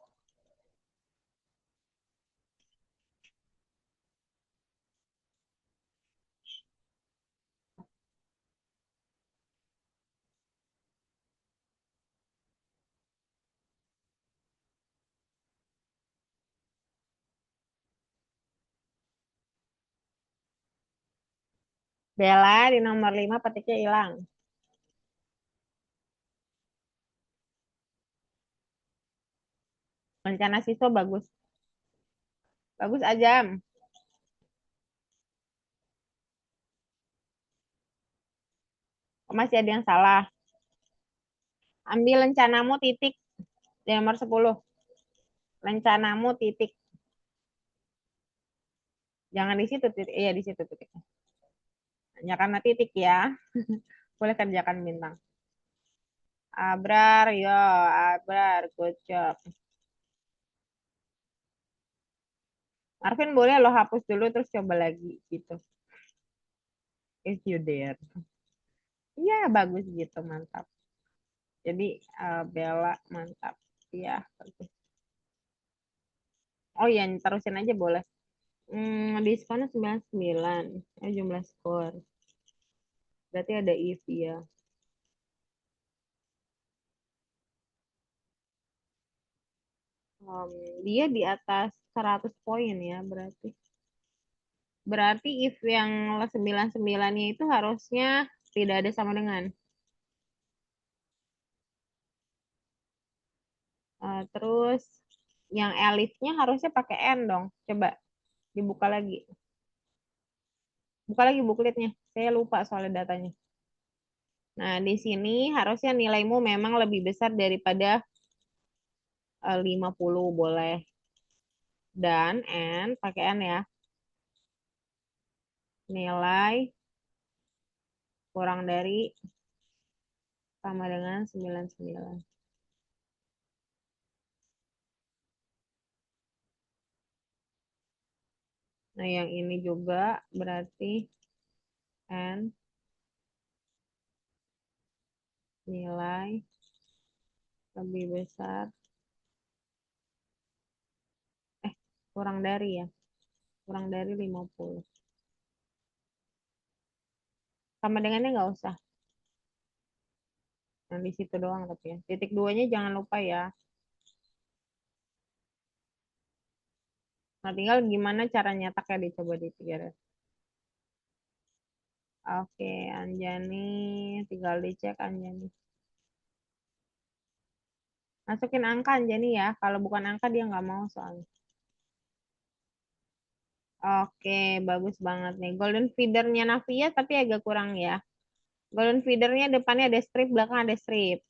Speaker 1: Bella di nomor 5 petiknya hilang. Rencana siswa bagus. Bagus aja. Masih ada yang salah. Ambil rencanamu titik di nomor 10. Rencanamu titik. Jangan di situ titik. Iya di situ titik. Hanya karena titik ya. Boleh kerjakan bintang. Abrar, yo, Abrar, good job. Arvin boleh lo hapus dulu terus coba lagi gitu. If you dare. Iya, bagus gitu, mantap. Jadi Bella mantap. Iya, bagus. Oh iya, terusin aja boleh. Diskonnya 99. Jumlah skor. Berarti ada if ya. Dia di atas 100 poin ya berarti. Berarti if yang 99-nya itu harusnya tidak ada sama dengan. Terus yang elifnya harusnya pakai N dong. Coba dibuka lagi. Buka lagi buklitnya. Saya lupa soalnya datanya. Nah, di sini harusnya nilaimu memang lebih besar daripada 50 boleh. Dan N, pakai N ya. Nilai kurang dari sama dengan 99. Nah, yang ini juga berarti N nilai lebih besar. Kurang dari ya. Kurang dari 50. Sama dengannya nggak usah. Nah, di situ doang tapi ya. Titik duanya jangan lupa ya. Nah, tinggal gimana cara nyetaknya dicoba dipikir. Oke, Anjani. Tinggal dicek Anjani. Masukin angka Anjani ya. Kalau bukan angka dia nggak mau soalnya. Oke, bagus banget nih. Golden feedernya Navia tapi agak kurang ya. Golden feedernya depannya ada strip, belakang ada strip.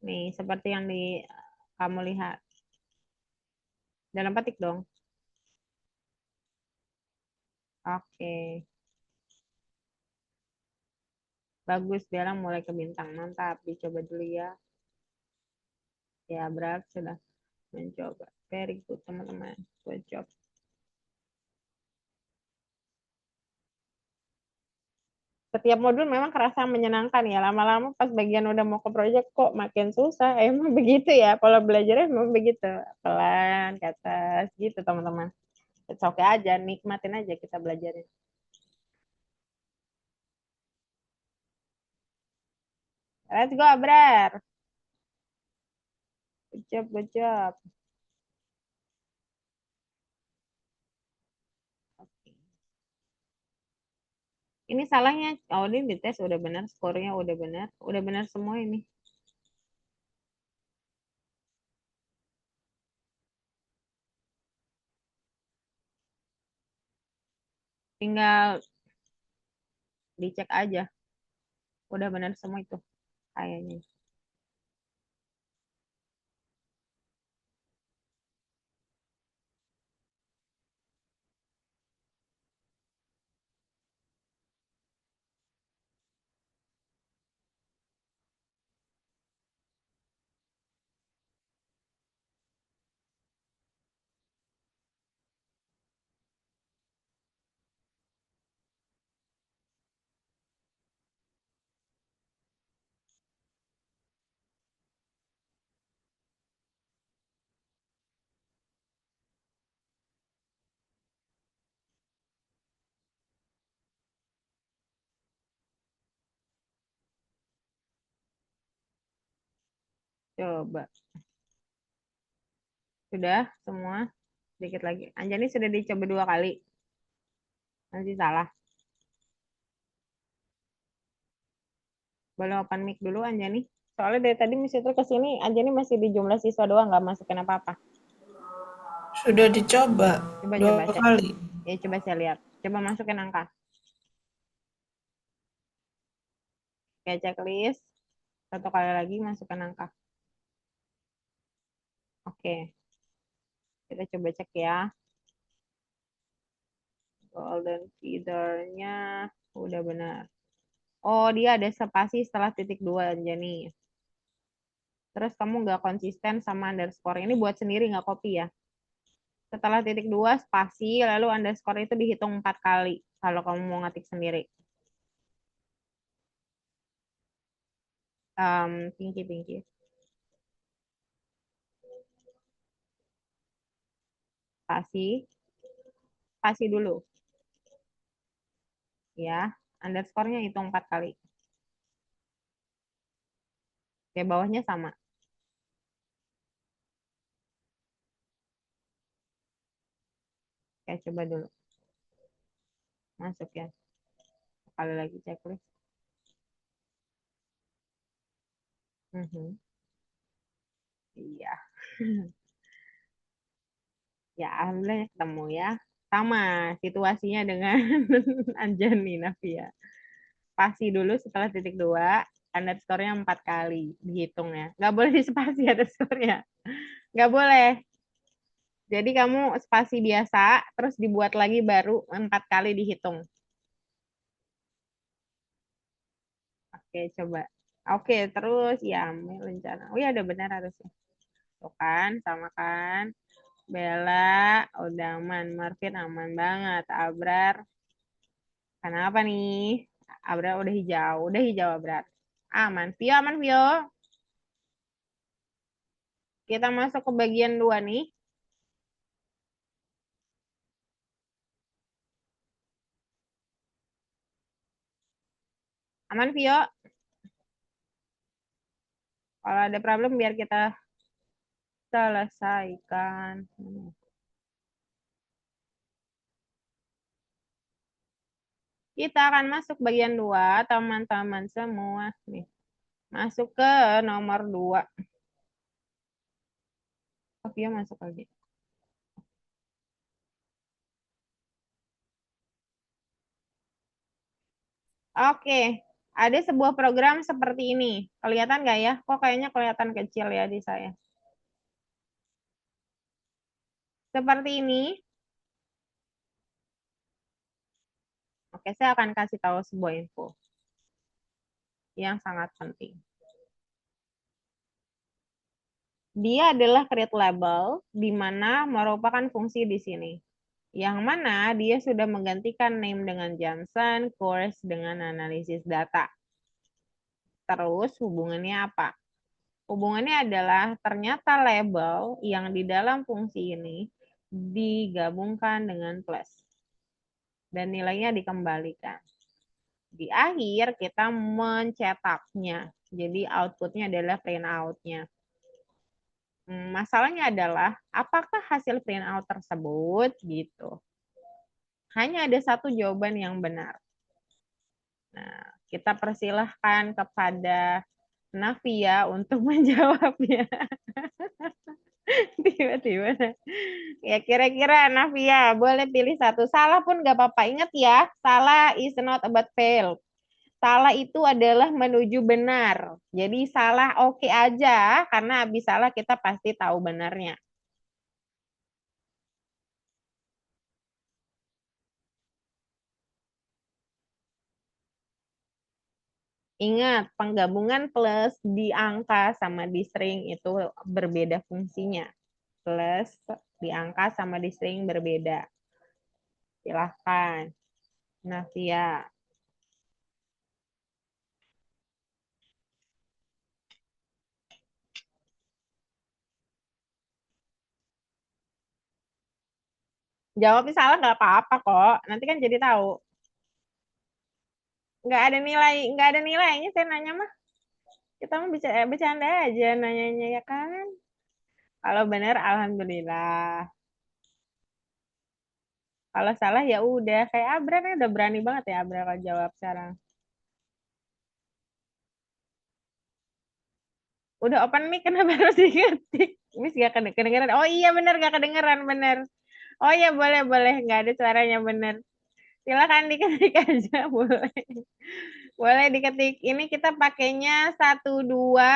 Speaker 1: Nih, seperti yang kamu lihat. Dalam petik dong. Oke. Bagus, Bella mulai ke bintang. Mantap, dicoba dulu ya. Ya, berarti sudah mencoba. Very good, teman-teman. Good job. Setiap modul memang kerasa menyenangkan ya. Lama-lama pas bagian udah mau ke project kok makin susah. Emang begitu ya. Kalau belajarnya memang begitu. Pelan, ke atas, gitu teman-teman. It's okay aja, nikmatin aja kita belajarin. Let's go, Abrar. Good job, good job. Oke. Ini salahnya, oh ini dites udah benar, skornya udah benar semua ini. Tinggal dicek aja, udah benar semua itu kayaknya. Coba, sudah semua, sedikit lagi. Anjani sudah dicoba 2 kali, nanti salah. Boleh open mic dulu Anjani. Soalnya dari tadi Miss Fitri kesini, Anjani masih di jumlah siswa doang, nggak masukin apa-apa.
Speaker 2: Sudah dicoba
Speaker 1: Coba
Speaker 2: 2 kali.
Speaker 1: Ya coba saya lihat. Coba masukin angka. Kayak checklist. 1 kali lagi masukkan angka. Oke. Kita coba cek ya. Golden feeder-nya udah benar. Oh, dia ada spasi setelah titik 2, Anjani. Terus kamu nggak konsisten sama underscore. Ini buat sendiri nggak copy ya. Setelah titik 2 spasi, lalu underscore itu dihitung 4 kali. Kalau kamu mau ngetik sendiri. Pinky. Spasi dulu. Ya, underscore-nya hitung 4 kali. Oke, bawahnya sama. Oke, coba dulu. Masuk ya. Sekali lagi checklist. Iya. Ya, alhamdulillah ketemu ya. Sama situasinya dengan Anjani Navia. Spasi dulu setelah titik dua, underscore-nya 4 kali dihitung ya. Nggak boleh dispasi underscore-nya. Nggak boleh. Jadi kamu spasi biasa, terus dibuat lagi baru 4 kali dihitung. Oke, coba. Oke, terus ya, rencana. Oh ya, udah benar harusnya. Tuh kan, sama kan. Bella udah aman, Marvin aman banget. Abrar, kenapa nih? Abrar udah hijau Abrar. Aman, Vio aman Vio. Kita masuk ke bagian 2 nih. Aman Vio. Kalau ada problem biar kita selesaikan. Kita akan masuk bagian 2, teman-teman semua. Nih, masuk ke nomor 2. Oh, Vio masuk lagi. Oke, ada sebuah program seperti ini. Kelihatan nggak ya? Kok kayaknya kelihatan kecil ya di saya. Seperti ini. Oke, saya akan kasih tahu sebuah info yang sangat penting. Dia adalah create label, di mana merupakan fungsi di sini. Yang mana dia sudah menggantikan name dengan Johnson, course dengan analisis data. Terus hubungannya apa? Hubungannya adalah ternyata label yang di dalam fungsi ini digabungkan dengan plus. Dan nilainya dikembalikan. Di akhir kita mencetaknya. Jadi outputnya adalah print out-nya. Masalahnya adalah apakah hasil print out tersebut gitu. Hanya ada satu jawaban yang benar. Nah, kita persilahkan kepada Navia untuk menjawabnya. Tiba-tiba. Ya kira-kira Navia boleh pilih satu. Salah pun nggak apa-apa. Ingat ya, salah is not about fail. Salah itu adalah menuju benar. Jadi salah oke aja, karena habis salah kita pasti tahu benarnya. Ingat, penggabungan plus di angka sama di string itu berbeda fungsinya. Plus di angka sama di string berbeda. Silahkan, Navia. Jawabnya salah nggak apa-apa kok. Nanti kan jadi tahu. Nggak ada nilainya saya nanya mah. Kita mau bercanda aja nanyanya ya kan. Kalau benar, alhamdulillah. Kalau salah ya udah. Kayak Abra kan udah berani banget ya Abra kalau jawab sekarang. Udah open mic kenapa harus diketik? Miss gak kedengeran. Oh iya bener gak kedengeran bener. Oh iya boleh boleh nggak ada suaranya bener. Silakan diketik aja boleh. Boleh diketik. Ini kita pakainya 1, 2,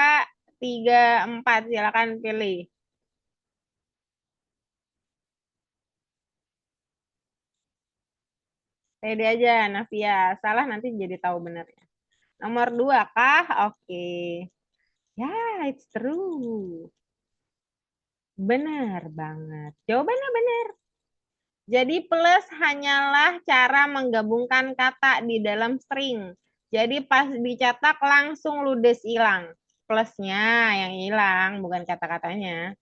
Speaker 1: 3, 4. Silakan pilih. Pede aja Navia. Salah nanti jadi tahu benernya. Nomor 2 kah? Oke. Ya, it's true. Benar banget. Jawabannya benar. Jadi plus hanyalah cara menggabungkan kata di dalam string. Jadi pas dicetak langsung ludes hilang. Plusnya yang hilang, bukan kata-katanya.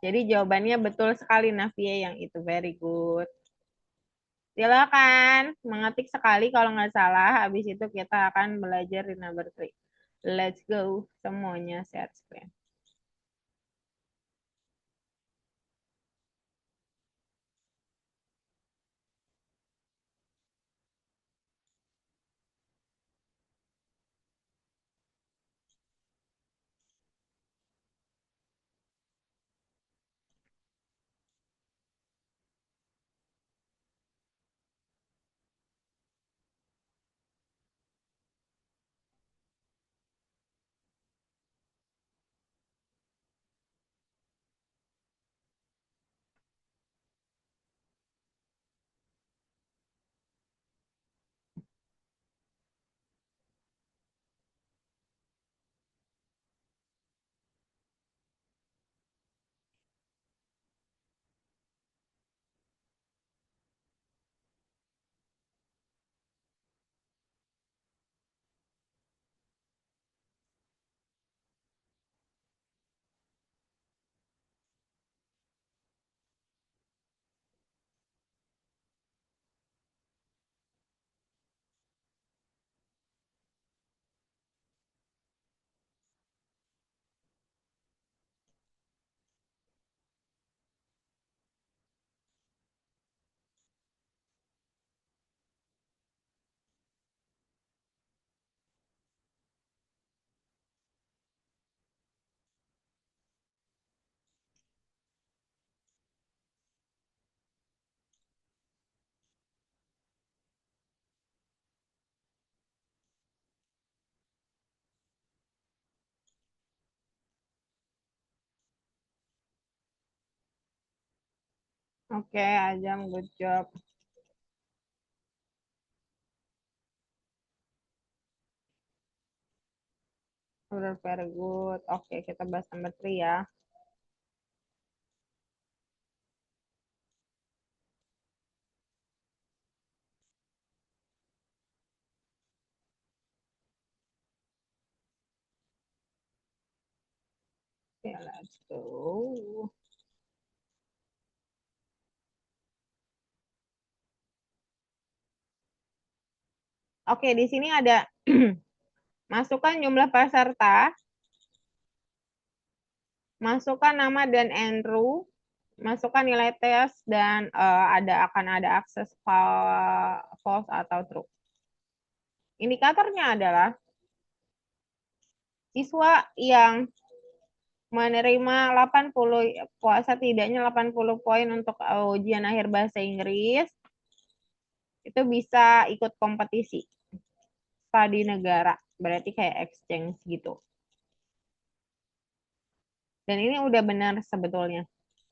Speaker 1: Jadi jawabannya betul sekali Navia yang itu. Very good. Silakan mengetik sekali kalau nggak salah. Habis itu kita akan belajar di number 3. Let's go. Semuanya share screen. Oke, Ajam, good job. Udah very good. Oke, kita bahas number 3 ya. Oke, let's go. Oke, di sini ada masukkan jumlah peserta, masukkan nama dan Andrew, masukkan nilai tes, dan akan ada akses false atau true. Indikatornya adalah siswa yang menerima 80 setidaknya 80 poin untuk ujian akhir bahasa Inggris itu bisa ikut kompetisi studi negara, berarti kayak exchange gitu. Dan ini udah benar sebetulnya.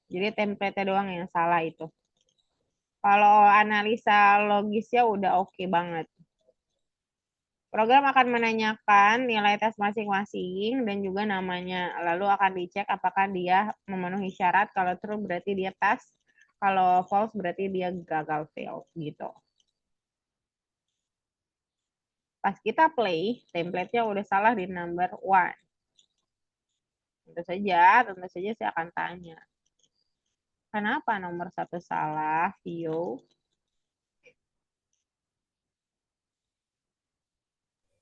Speaker 1: Jadi template-nya doang yang salah itu. Kalau analisa logisnya udah oke banget. Program akan menanyakan nilai tes masing-masing dan juga namanya. Lalu akan dicek apakah dia memenuhi syarat. Kalau true berarti dia pass. Kalau false berarti dia gagal fail gitu. Pas kita play, template-nya udah salah di number 1. Tentu saja saya akan tanya. Kenapa nomor 1 salah, Vio?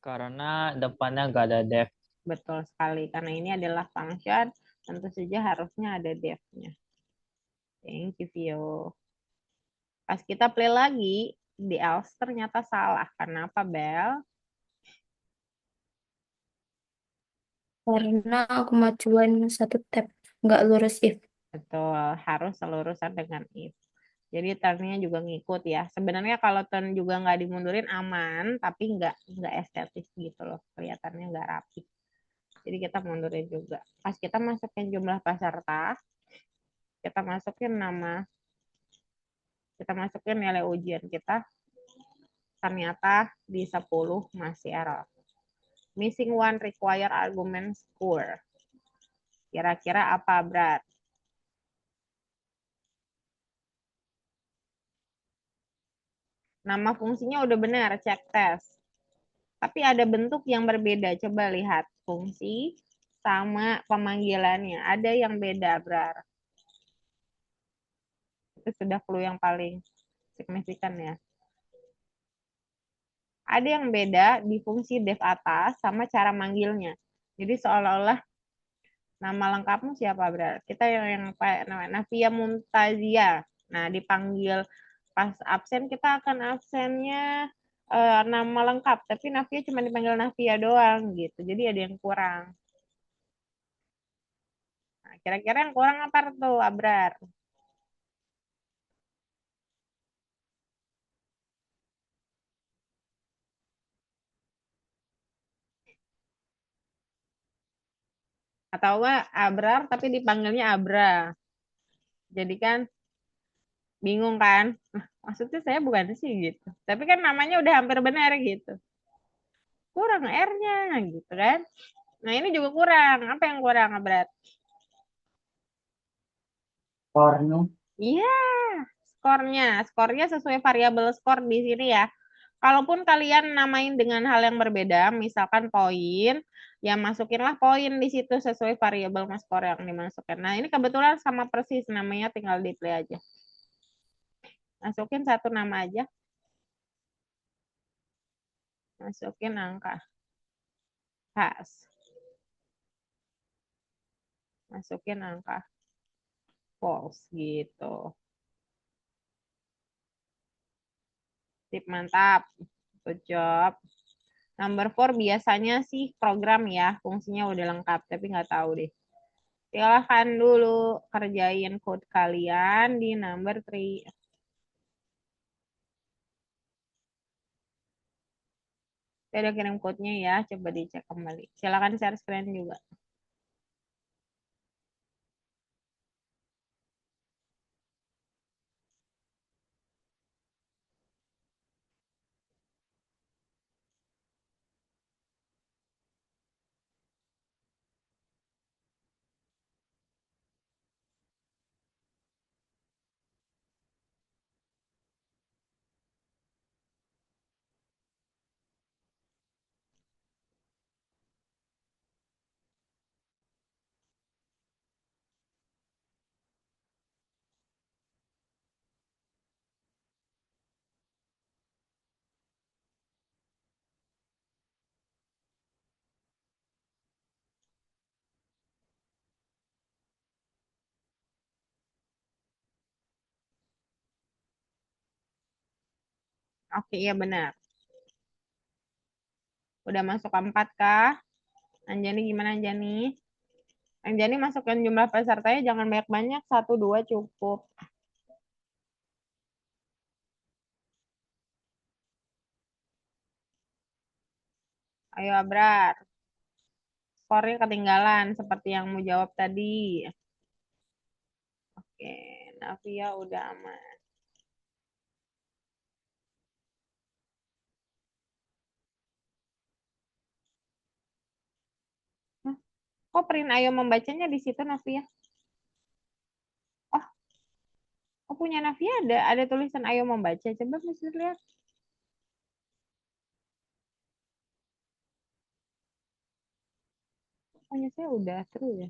Speaker 3: Karena depannya nggak ada def.
Speaker 1: Betul sekali, karena ini adalah function, tentu saja harusnya ada def-nya. Thank you, Vio. Pas kita play lagi, di else ternyata salah. Kenapa, Bel?
Speaker 4: Karena kemajuan satu tab, nggak lurus if.
Speaker 1: Betul, harus selurusan dengan if. Jadi turn-nya juga ngikut ya. Sebenarnya kalau turn juga nggak dimundurin aman, tapi nggak estetis gitu loh. Kelihatannya nggak rapi. Jadi kita mundurin juga. Pas kita masukin jumlah peserta, kita masukin nama, kita masukin nilai ujian kita, ternyata di 10 masih error. Missing one require argument score. Kira-kira apa, Brad? Nama fungsinya udah benar, cek tes. Tapi ada bentuk yang berbeda. Coba lihat fungsi sama pemanggilannya. Ada yang beda, Brar. Itu sudah clue yang paling signifikan ya. Ada yang beda di fungsi def atas sama cara manggilnya. Jadi seolah-olah nama lengkapmu siapa, Brar? Kita yang Navia Mumtazia. Nah, dipanggil pas absen kita akan absennya nama lengkap, tapi Navia cuma dipanggil Navia doang gitu. Jadi ada yang kurang. Nah, kira-kira yang kurang apa tuh, Abrar? Atau enggak Abrar tapi dipanggilnya Abra. Jadi kan bingung kan? Nah, maksudnya saya bukan sih gitu. Tapi kan namanya udah hampir benar gitu. Kurang R-nya gitu kan. Nah, ini juga kurang. Apa yang kurang, Abrar?
Speaker 5: Skornya.
Speaker 1: Iya, skornya. Skornya sesuai variabel skor di sini ya. Kalaupun kalian namain dengan hal yang berbeda, misalkan poin, ya masukinlah poin di situ sesuai variabel skor yang dimasukkan. Nah, ini kebetulan sama persis namanya, tinggal di play aja. Masukin satu nama aja. Masukin angka. Has. Masukin angka. False gitu. Tip mantap. Good job. Number 4 biasanya sih program ya, fungsinya udah lengkap, tapi nggak tahu deh. Silahkan dulu kerjain code kalian di number 3. Saya udah kirim code-nya ya, coba dicek kembali. Silahkan share screen juga. Oke, iya benar. Udah masuk keempat kah? Anjani gimana Anjani? Anjani masukkan jumlah pesertanya jangan banyak-banyak, 1, 2 cukup. Ayo Abrar. Skornya ketinggalan seperti yang mau jawab tadi. Oke, Navia udah aman. Hah? Kok print ayo membacanya di situ Navia? Oh, oh punya Navia ada tulisan ayo membaca. Coba bisa lihat. Punya saya udah terus ya.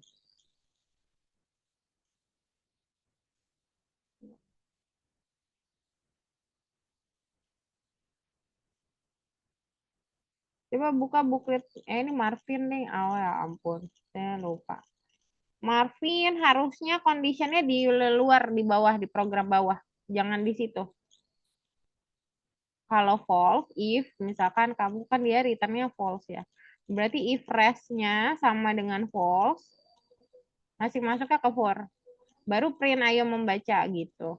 Speaker 1: Coba buka buklet. Ini Marvin nih. Oh ya ampun. Saya lupa. Marvin harusnya conditionnya di luar, di bawah, di program bawah. Jangan di situ. Kalau false, if misalkan kamu kan dia returnnya false ya. Berarti if rest-nya sama dengan false, masih masuknya ke for. Baru print ayo membaca gitu.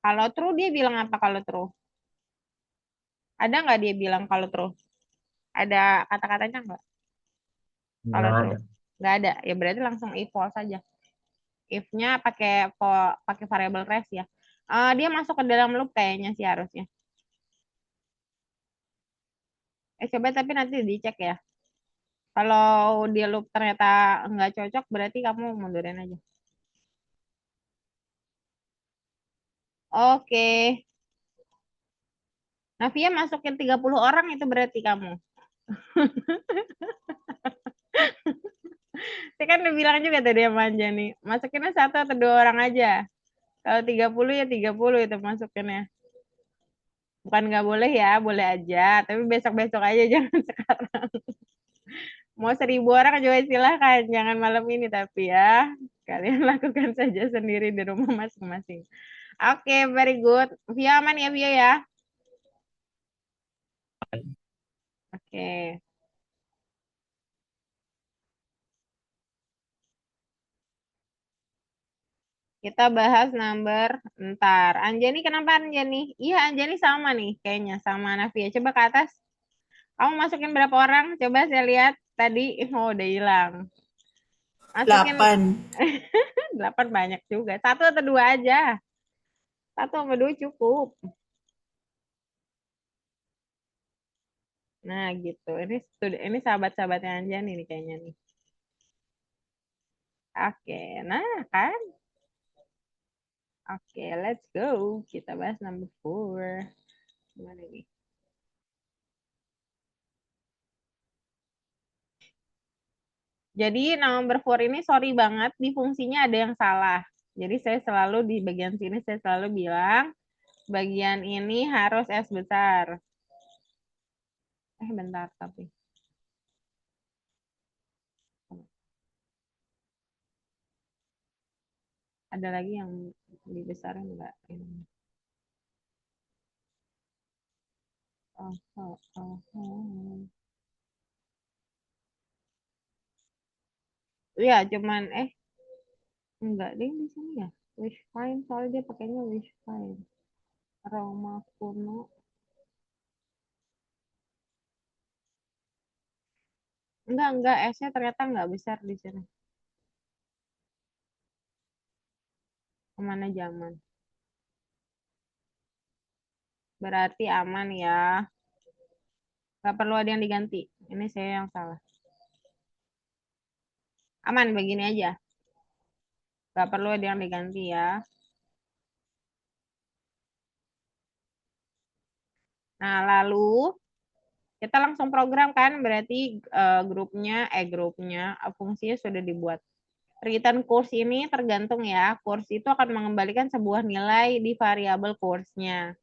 Speaker 1: Kalau true dia bilang apa kalau true? Ada nggak dia bilang kalau true? Ada kata-katanya nggak? Kalau
Speaker 5: Nggak
Speaker 1: true?
Speaker 5: ada.
Speaker 1: Nggak ada. Ya berarti langsung if false saja. If-nya pakai variable rest ya. Dia masuk ke dalam loop kayaknya sih harusnya. Coba tapi nanti dicek ya. Kalau dia loop ternyata nggak cocok, berarti kamu mundurin aja. Oke. Navia masukin 30 orang itu berarti kamu. Saya kan udah bilang juga tadi sama Anjani. Masukinnya 1 atau 2 orang aja. Kalau 30 ya 30 itu masukinnya. Bukan nggak boleh ya, boleh aja. Tapi besok-besok aja, jangan sekarang. Mau 1000 orang juga silahkan. Jangan malam ini tapi ya. Kalian lakukan saja sendiri di rumah masing-masing. Oke, very good. Via aman ya, Via ya? Oke. Kita bahas number ntar. Anjani kenapa Anjani? Iya Anjani sama nih kayaknya sama Navia. Coba ke atas. Kamu masukin berapa orang? Coba saya lihat tadi. Oh udah hilang. Masukin
Speaker 2: 8.
Speaker 1: 8 banyak juga. 1 atau 2 aja. 1 sama 2 cukup. Nah gitu. Ini sahabat-sahabatnya Anjani nih kayaknya nih. Oke. Nah kan. Oke, let's go. Kita bahas number 4. Gimana nih? Jadi number 4 ini sorry banget di fungsinya ada yang salah. Jadi saya selalu di bagian sini saya selalu bilang bagian ini harus S besar. Bentar tapi. Ada lagi yang dibesarin enggak? Oh, oh, oh, oh. Ya, cuman enggak deh di sini ya. Wish fine soalnya dia pakainya wish fine. Roma kuno. Enggak, S-nya ternyata enggak besar di sini. Kemana zaman? Berarti aman ya. Gak perlu ada yang diganti. Ini saya yang salah. Aman begini aja. Gak perlu ada yang diganti ya. Nah, lalu kita langsung program kan, berarti grupnya, fungsinya sudah dibuat. Return course ini tergantung ya, course itu akan mengembalikan sebuah nilai di variabel course-nya.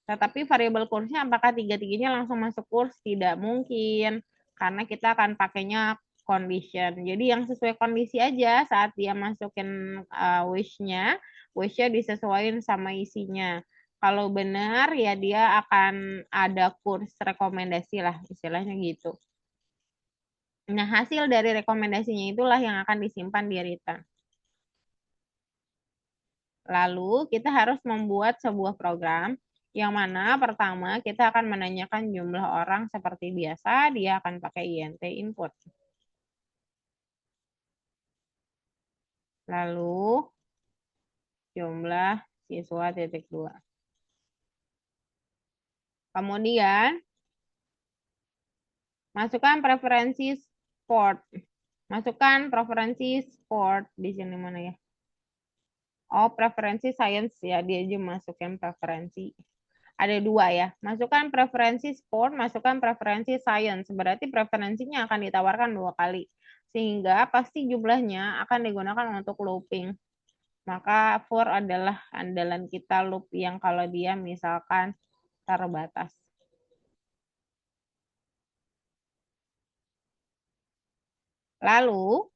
Speaker 1: Tetapi variabel course-nya apakah tiga-tiganya langsung masuk course? Tidak mungkin, karena kita akan pakainya condition. Jadi yang sesuai kondisi aja saat dia masukin wish-nya, wish-nya disesuaikan sama isinya. Kalau benar ya dia akan ada kurs rekomendasi lah, istilahnya gitu. Nah, hasil dari rekomendasinya itulah yang akan disimpan di return. Lalu kita harus membuat sebuah program yang mana pertama kita akan menanyakan jumlah orang seperti biasa, dia akan pakai int input. Lalu jumlah siswa titik 2. Kemudian masukkan preferensi sport. Masukkan preferensi sport di sini mana ya? Oh, preferensi science ya, dia aja masukin preferensi. Ada 2 ya. Masukkan preferensi sport, masukkan preferensi science. Berarti preferensinya akan ditawarkan 2 kali. Sehingga pasti jumlahnya akan digunakan untuk looping. Maka for adalah andalan kita loop yang kalau dia misalkan terbatas. Lalu,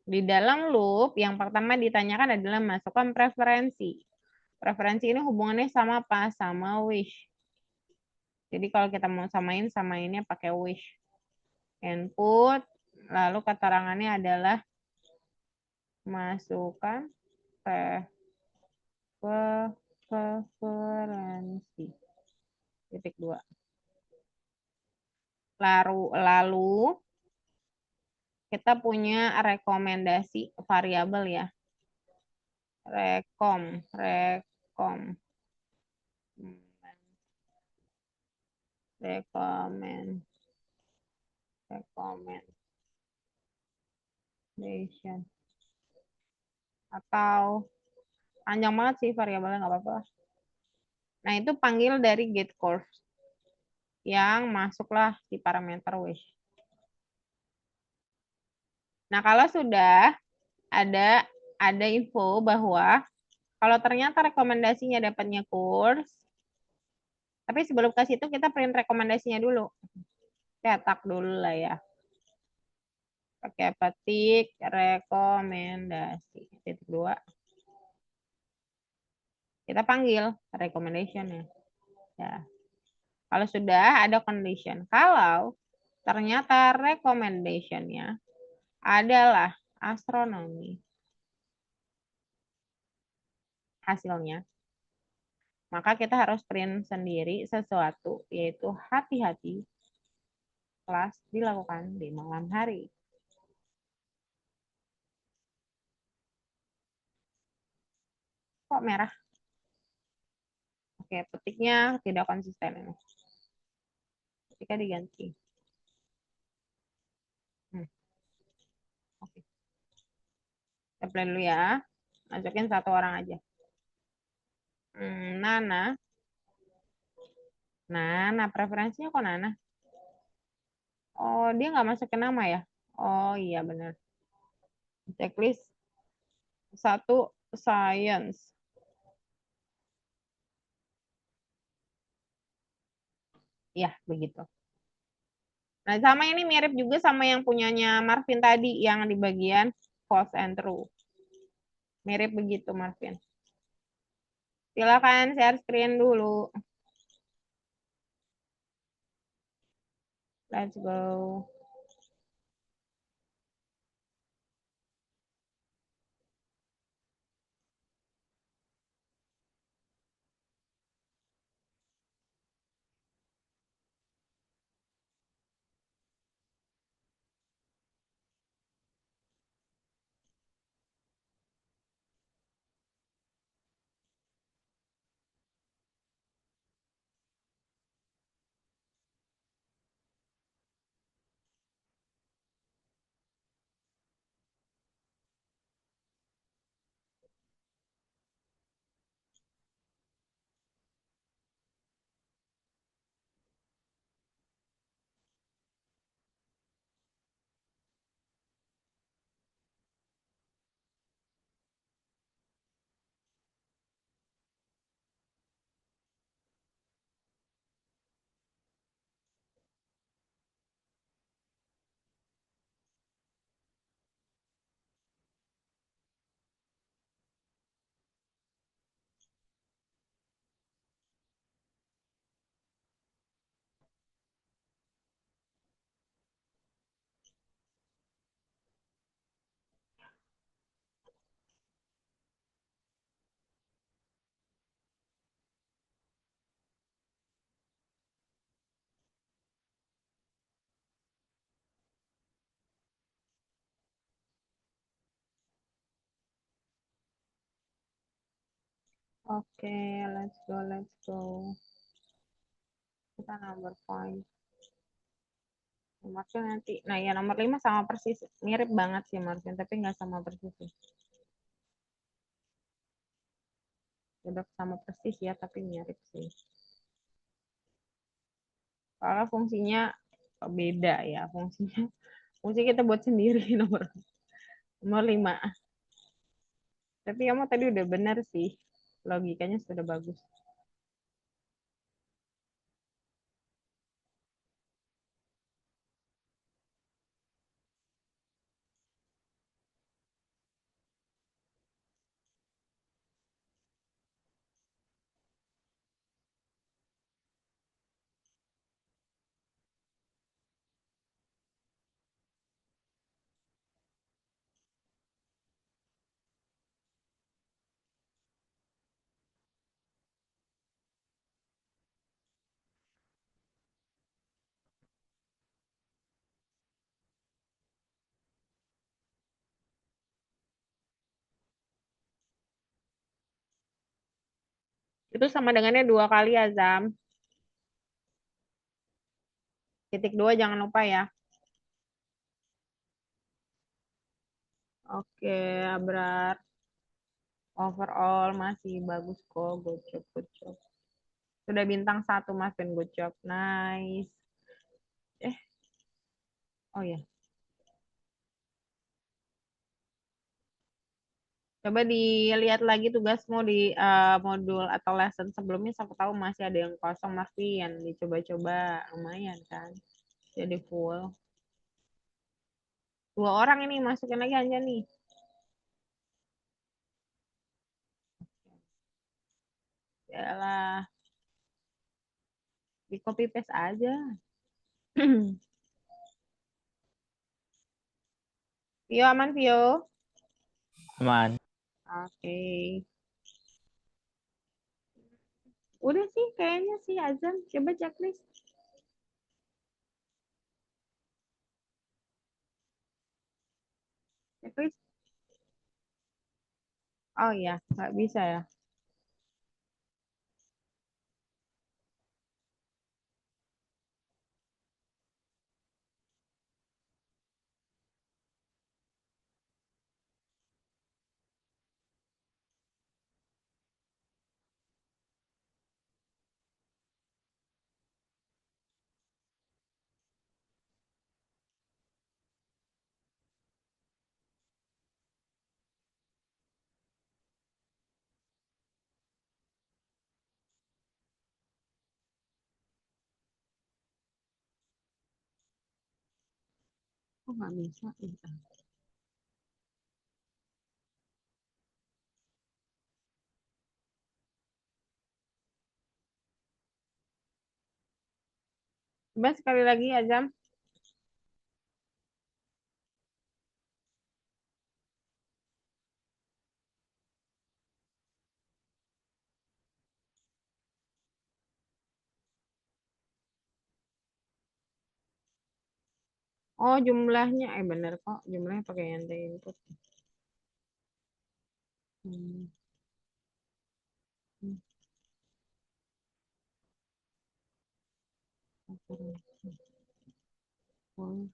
Speaker 1: di dalam loop yang pertama ditanyakan adalah masukkan preferensi. Preferensi ini hubungannya sama apa? Sama wish. Jadi kalau kita mau samainnya pakai wish. Input, lalu keterangannya adalah masukkan preferensi. Titik 2. Lalu kita punya rekomendasi variabel ya. Recommendation. Atau panjang banget sih variabelnya, nggak apa-apa. Nah, itu panggil dari get course yang masuklah di parameter wish. Nah, kalau sudah ada info bahwa kalau ternyata rekomendasinya dapatnya course, tapi sebelum ke situ kita print rekomendasinya dulu. Cetak dulu lah ya. Pakai petik rekomendasi. Titik 2. Kita panggil recommendation-nya. Ya. Kalau sudah ada condition. Kalau ternyata recommendation-nya adalah astronomi hasilnya, maka kita harus print sendiri sesuatu, yaitu hati-hati kelas dilakukan di malam hari. Kok merah? Oke, petiknya tidak konsisten ini. Ketika diganti. Oke. Kita play dulu ya. Masukin 1 orang aja. Nana. Nana, preferensinya kok Nana? Oh, dia nggak masukin nama ya? Oh iya benar. Checklist 1 science. Ya, begitu. Nah, sama ini mirip juga sama yang punyanya Marvin tadi yang di bagian false and true. Mirip begitu, Marvin. Silakan share screen dulu. Let's go. Oke, let's go. Kita number 5. Martin nanti. Nah, ya nomor 5 sama persis. Mirip banget sih Martin, tapi nggak sama persis sih. Udah sama persis ya, tapi mirip sih. Soalnya fungsinya beda ya, fungsi kita buat sendiri nomor 5. Tapi kamu tadi udah benar sih. Logikanya sudah bagus. Itu sama dengannya 2 kali ya, Zam. Titik 2 jangan lupa ya. Oke, Abrar. Overall masih bagus kok. Good job. Sudah bintang 1 Mas Ben, good job. Nice. Oh ya. Coba dilihat lagi tugasmu di modul atau lesson sebelumnya, siapa tahu masih ada yang kosong, Mas Pian. Dicoba-coba, lumayan kan. Jadi full. 2 orang ini masukin lagi aja nih. Yalah, di copy paste aja. Vio aman, Vio?
Speaker 3: Aman.
Speaker 1: Oke. Udah sih kayaknya sih Azam. Coba checklist. Checklist. Oh iya, nggak bisa ya. Oh nggak bisa. Coba sekali lagi Azam. Oh jumlahnya, bener kok. Jumlahnya pakai ente input. Hmm. Hmm. Oh,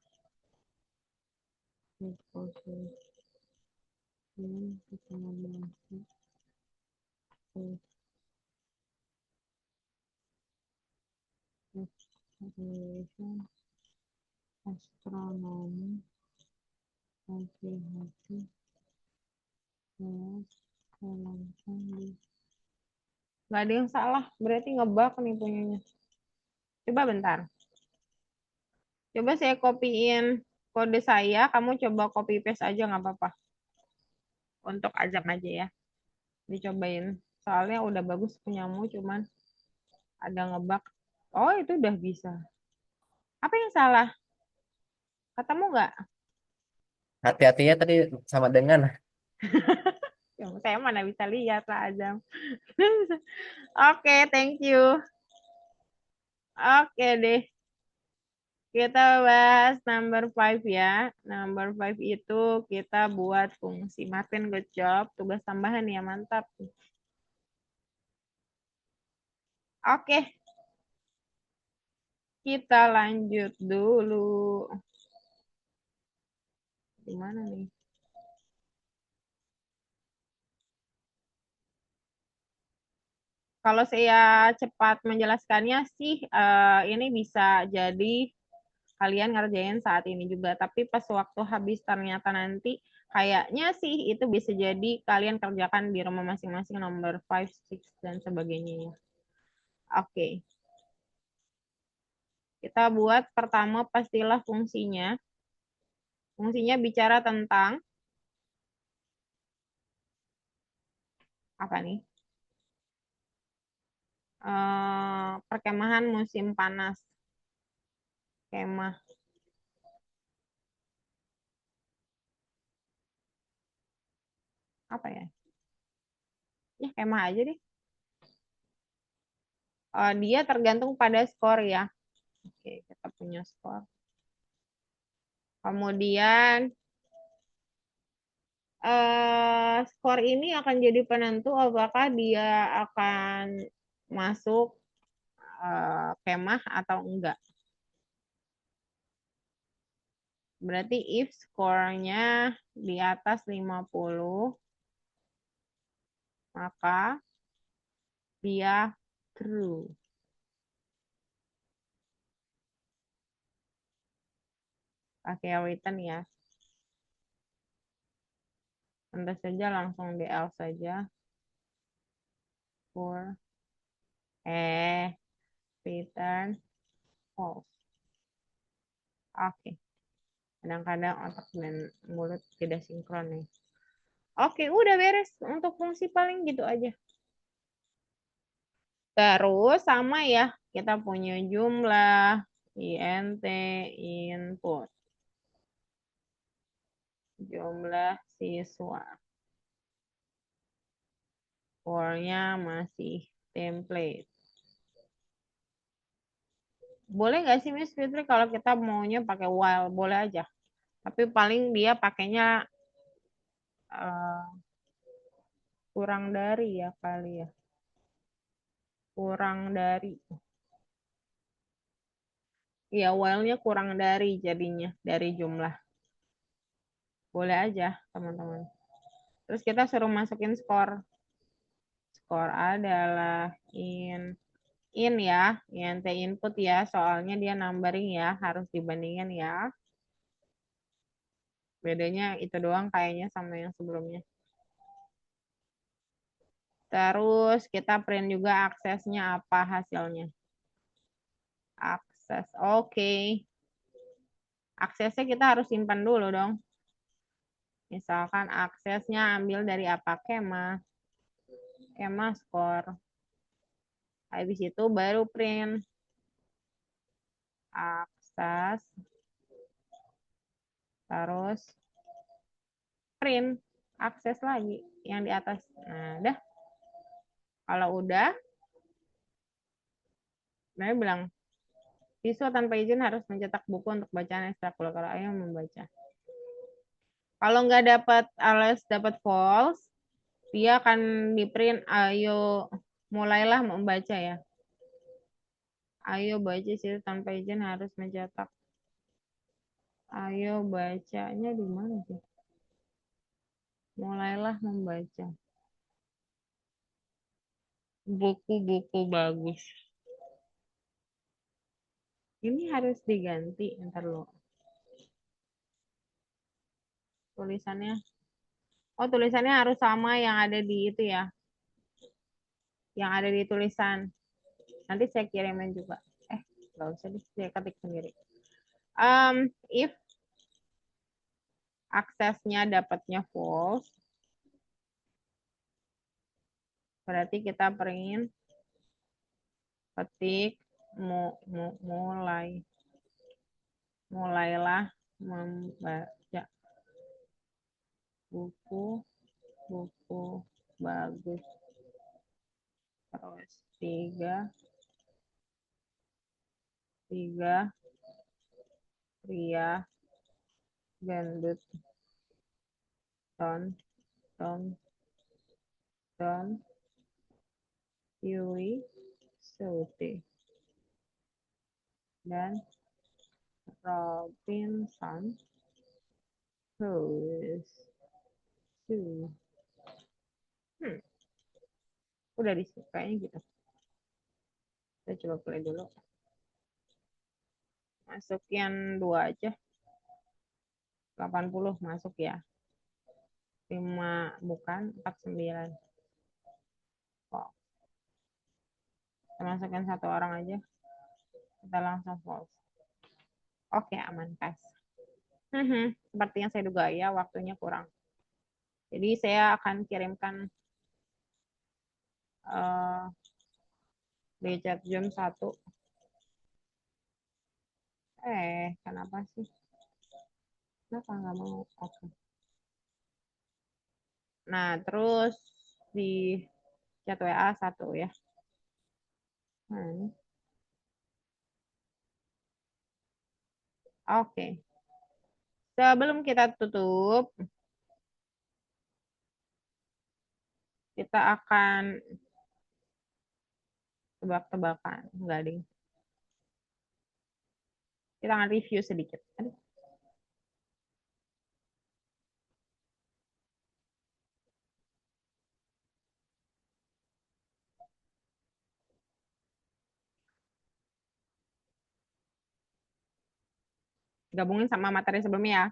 Speaker 1: oke. Kita masuk Evaluation, astronomi, hati-hati, kelas, langsung di. Gak ada yang salah, berarti ngebug nih punyanya. Coba bentar. Coba saya copyin kode saya, kamu coba copy paste aja nggak apa-apa. Untuk Azam aja ya. Dicobain. Soalnya udah bagus punyamu, cuman ada ngebug. Oh, itu udah bisa. Apa yang salah? Katamu nggak?
Speaker 5: Hati-hatinya tadi sama dengan.
Speaker 1: Saya mana bisa lihat lah Azam. Oke, thank you. Oke deh. Kita bahas number 5 ya. Number 5 itu kita buat fungsi. Martin, good job. Tugas tambahan ya, mantap. Oke, kita lanjut dulu. Gimana nih? Kalau saya cepat menjelaskannya sih, ini bisa jadi kalian ngerjain saat ini juga. Tapi pas waktu habis ternyata nanti kayaknya sih itu bisa jadi kalian kerjakan di rumah masing-masing nomor 5, 6, dan sebagainya ya. Oke. Kita buat pertama pastilah fungsinya. Fungsinya bicara tentang apa nih? Perkemahan musim panas. Kemah. Apa ya? Ya, kemah aja deh. Dia tergantung pada skor ya. Oke, kita punya skor. Kemudian skor ini akan jadi penentu apakah dia akan masuk kemah atau enggak. Berarti if skornya di atas 50, maka dia true. Pakai written ya. Tentu saja langsung DL saja. For return false. Oke. Kadang-kadang otak dan mulut tidak sinkron nih. Oke, udah beres. Untuk fungsi paling gitu aja. Terus sama ya, kita punya jumlah int input. Jumlah siswa. For-nya masih template. Boleh nggak sih Miss Fitri kalau kita maunya pakai while? Boleh aja. Tapi paling dia pakainya kurang dari ya kali ya. Kurang dari. Iya, while-nya kurang dari jadinya. Dari jumlah. Boleh aja teman-teman. Terus kita suruh masukin skor. Skor adalah in ya, int input ya, soalnya dia numbering ya, harus dibandingin ya. Bedanya itu doang kayaknya sama yang sebelumnya. Terus kita print juga aksesnya apa hasilnya. Akses, oke. Aksesnya kita harus simpan dulu dong. Misalkan aksesnya ambil dari apa, kemah skor. Habis itu baru print akses. Terus print akses lagi yang di atas. Nah, dah. Kalau udah, saya bilang, siswa tanpa izin harus mencetak buku untuk bacaan ekstrakurikuler. Ayo membaca. Kalau nggak dapat alias dapat false, dia akan di print ayo mulailah membaca ya. Ayo baca siswa tanpa izin harus mencetak. Ayo bacanya di mana sih? Mulailah membaca. Buku-buku bagus. Ini harus diganti ntar lo. Tulisannya. Oh, tulisannya harus sama yang ada di itu ya. Yang ada di tulisan. Nanti saya kirimin juga. Nggak usah deh, saya ketik sendiri. If aksesnya dapatnya false, berarti kita print ketik mulailah membaca buku bagus. Terus tiga pria gendut Don Yui Suti dan Robinson Crusoe. Udah disukainya gitu. Kita coba play dulu. Masukin 2 aja. 80 masuk ya. 5 bukan, 49. Kok. Kita masukin 1 orang aja. Kita langsung false. Oke, aman, pass. Seperti yang saya duga ya, waktunya kurang. Jadi saya akan kirimkan di chat Zoom 1. Kenapa sih? Kenapa nggak mau? Oke. Nah, terus di chat WA 1 ya. Ini. Oke. Sebelum kita tutup, kita akan tebak-tebakan. Enggak, ding. Kita akan review sedikit. Aduh. Gabungin sama materi sebelumnya ya.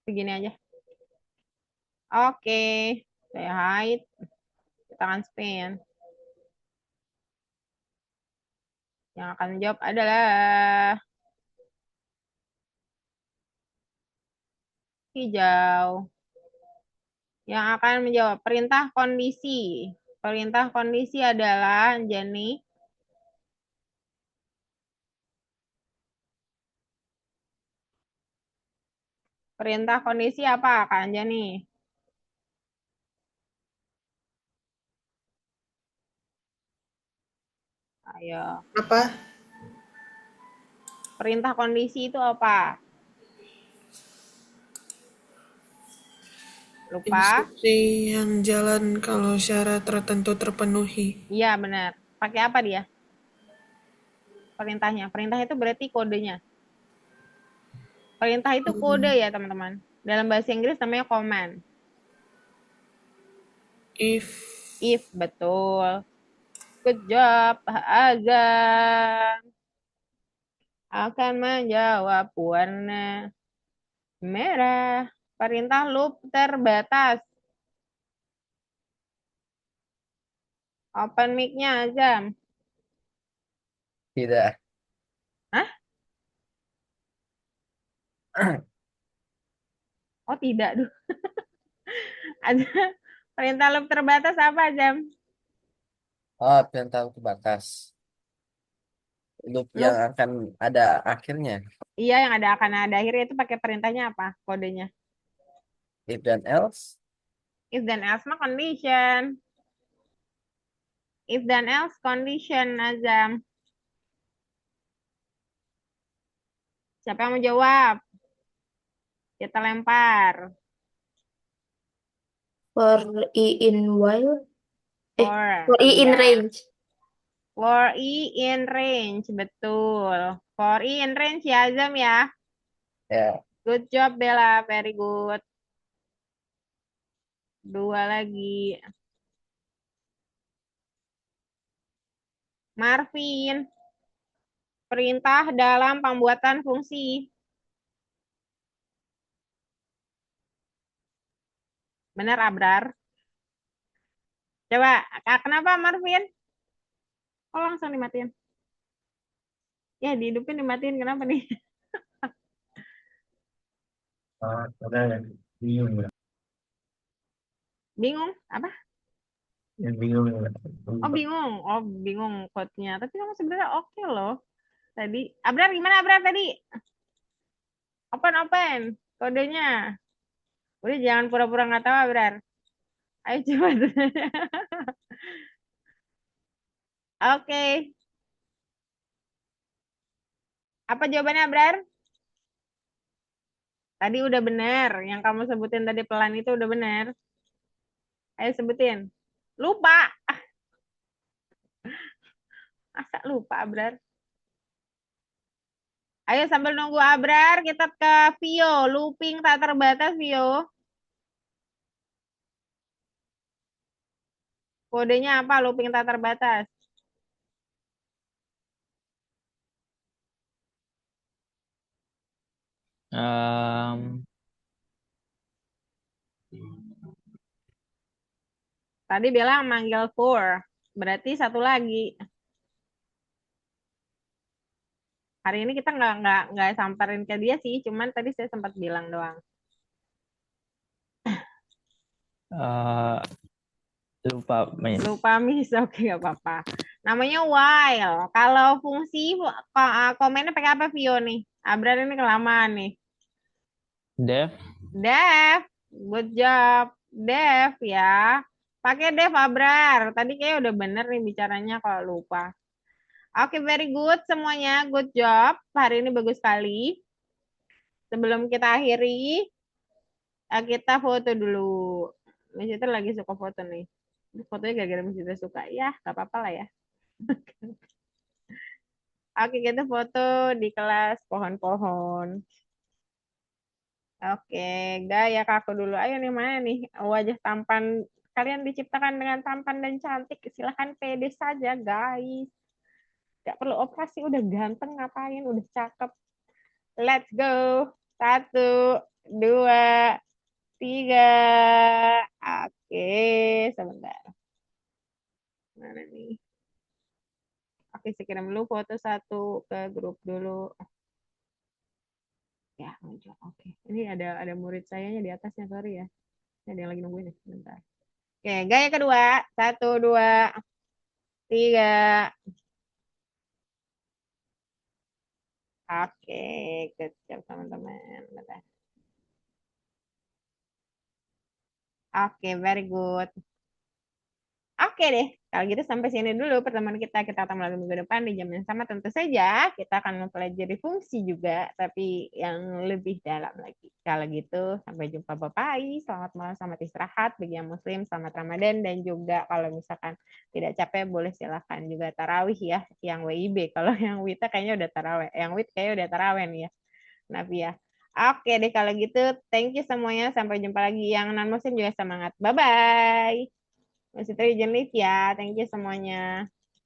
Speaker 1: Begini aja. Oke. Saya hide. Kita akan spin. Yang akan menjawab adalah hijau. Yang akan menjawab perintah kondisi. Perintah kondisi adalah Jenny. Perintah kondisi apa, Kak Anjani? Ayo.
Speaker 2: Apa?
Speaker 1: Perintah kondisi itu apa? Lupa?
Speaker 2: Instruksi yang jalan kalau syarat tertentu terpenuhi.
Speaker 1: Iya, benar. Pakai apa dia? Perintahnya. Perintah itu berarti kodenya. Perintah itu kode ya, teman-teman. Dalam bahasa Inggris namanya command. If, betul. Good job, Azam. Akan menjawab warna merah. Perintah loop terbatas. Open mic-nya, Azam.
Speaker 5: Tidak.
Speaker 1: Hah? Oh, tidak. Duh. Perintah loop terbatas apa, Azam?
Speaker 5: Oh, perintah terbatas. Loop yang akan ada akhirnya.
Speaker 1: Iya, yang akan ada akhirnya itu pakai perintahnya apa? Kodenya.
Speaker 5: If then else.
Speaker 1: If then else mah condition. If then else condition, Azam. Siapa yang mau jawab? Kita lempar.
Speaker 4: For I in while. For I in
Speaker 1: iya.
Speaker 4: range.
Speaker 1: For I in range, betul. For I in range ya, Azam ya.
Speaker 5: Ya.
Speaker 1: Good job, Bella. Very good. 2 lagi. Marvin. Perintah dalam pembuatan fungsi. Benar, Abrar? Coba, kenapa Marvin? Oh, langsung dimatiin. Ya, dihidupin dimatiin. Kenapa nih? Bingung? Apa?
Speaker 5: Bingung.
Speaker 1: Oh, bingung. Oh, bingung code-nya. Tapi kamu sebenarnya oke loh. Tadi. Abrar, gimana Abrar tadi? Open. Kodenya. Udah jangan pura-pura nggak tahu, Abrar. Ayo coba. Oke. Apa jawabannya, Abrar? Tadi udah bener. Yang kamu sebutin tadi pelan itu udah bener. Ayo sebutin. Lupa. Masa lupa, Abrar? Ayo sambil nunggu Abrar, kita ke Vio. Looping tak terbatas, Vio. Kodenya apa? Looping tak terbatas.
Speaker 3: Em,
Speaker 1: Tadi bilang manggil for. Berarti satu lagi. Hari ini kita nggak samperin ke dia sih, cuman tadi saya sempat bilang doang.
Speaker 3: eh, lupa, Miss.
Speaker 1: Lupa Miss, oke gak apa-apa. Namanya while. Kalau fungsi komennya pakai apa Vio nih? Abrar ini kelamaan nih.
Speaker 3: Dev.
Speaker 1: Dev, good job. Dev ya. Pakai Dev Abrar. Tadi kayak udah bener nih bicaranya kalau lupa. Oke, very good semuanya. Good job. Hari ini bagus sekali. Sebelum kita akhiri, kita foto dulu. Miss itu lagi suka foto nih. Fotonya gara-gara Miss itu suka. Ya, gak apa-apa lah ya. Oke, kita foto di kelas pohon-pohon. Oke, gaya kaku dulu. Ayo nih, mana nih wajah tampan. Kalian diciptakan dengan tampan dan cantik. Silahkan pede saja, guys. Gak perlu operasi, udah ganteng ngapain, udah cakep. Let's go. Satu, dua, tiga. Oke, sebentar. Mana nih? Oke, saya kirim dulu foto satu ke grup dulu. Ya, muncul. Oke. Ini ada murid sayanya di atasnya, sorry ya. Ini ada yang lagi nungguin nih, bentar. Oke, gaya kedua. Satu, dua, tiga. Oke, good job teman-teman. Bentar. Oke, very good. Oke deh, kalau gitu sampai sini dulu pertemuan kita. Kita ketemu lagi minggu depan di jam yang sama. Tentu saja kita akan mempelajari fungsi juga, tapi yang lebih dalam lagi. Kalau gitu, sampai jumpa. Bye-bye. Selamat malam, selamat istirahat. Bagi yang muslim, selamat Ramadan. Dan juga kalau misalkan tidak capek, boleh silahkan juga tarawih ya. Yang WIB. Kalau yang WITA kayaknya udah tarawih. Yang WIT kayaknya udah tarawih nih ya. Nabi ya. Oke deh kalau gitu. Thank you semuanya. Sampai jumpa lagi. Yang non-muslim juga semangat. Bye-bye. Masih terus izin live ya. Thank you semuanya.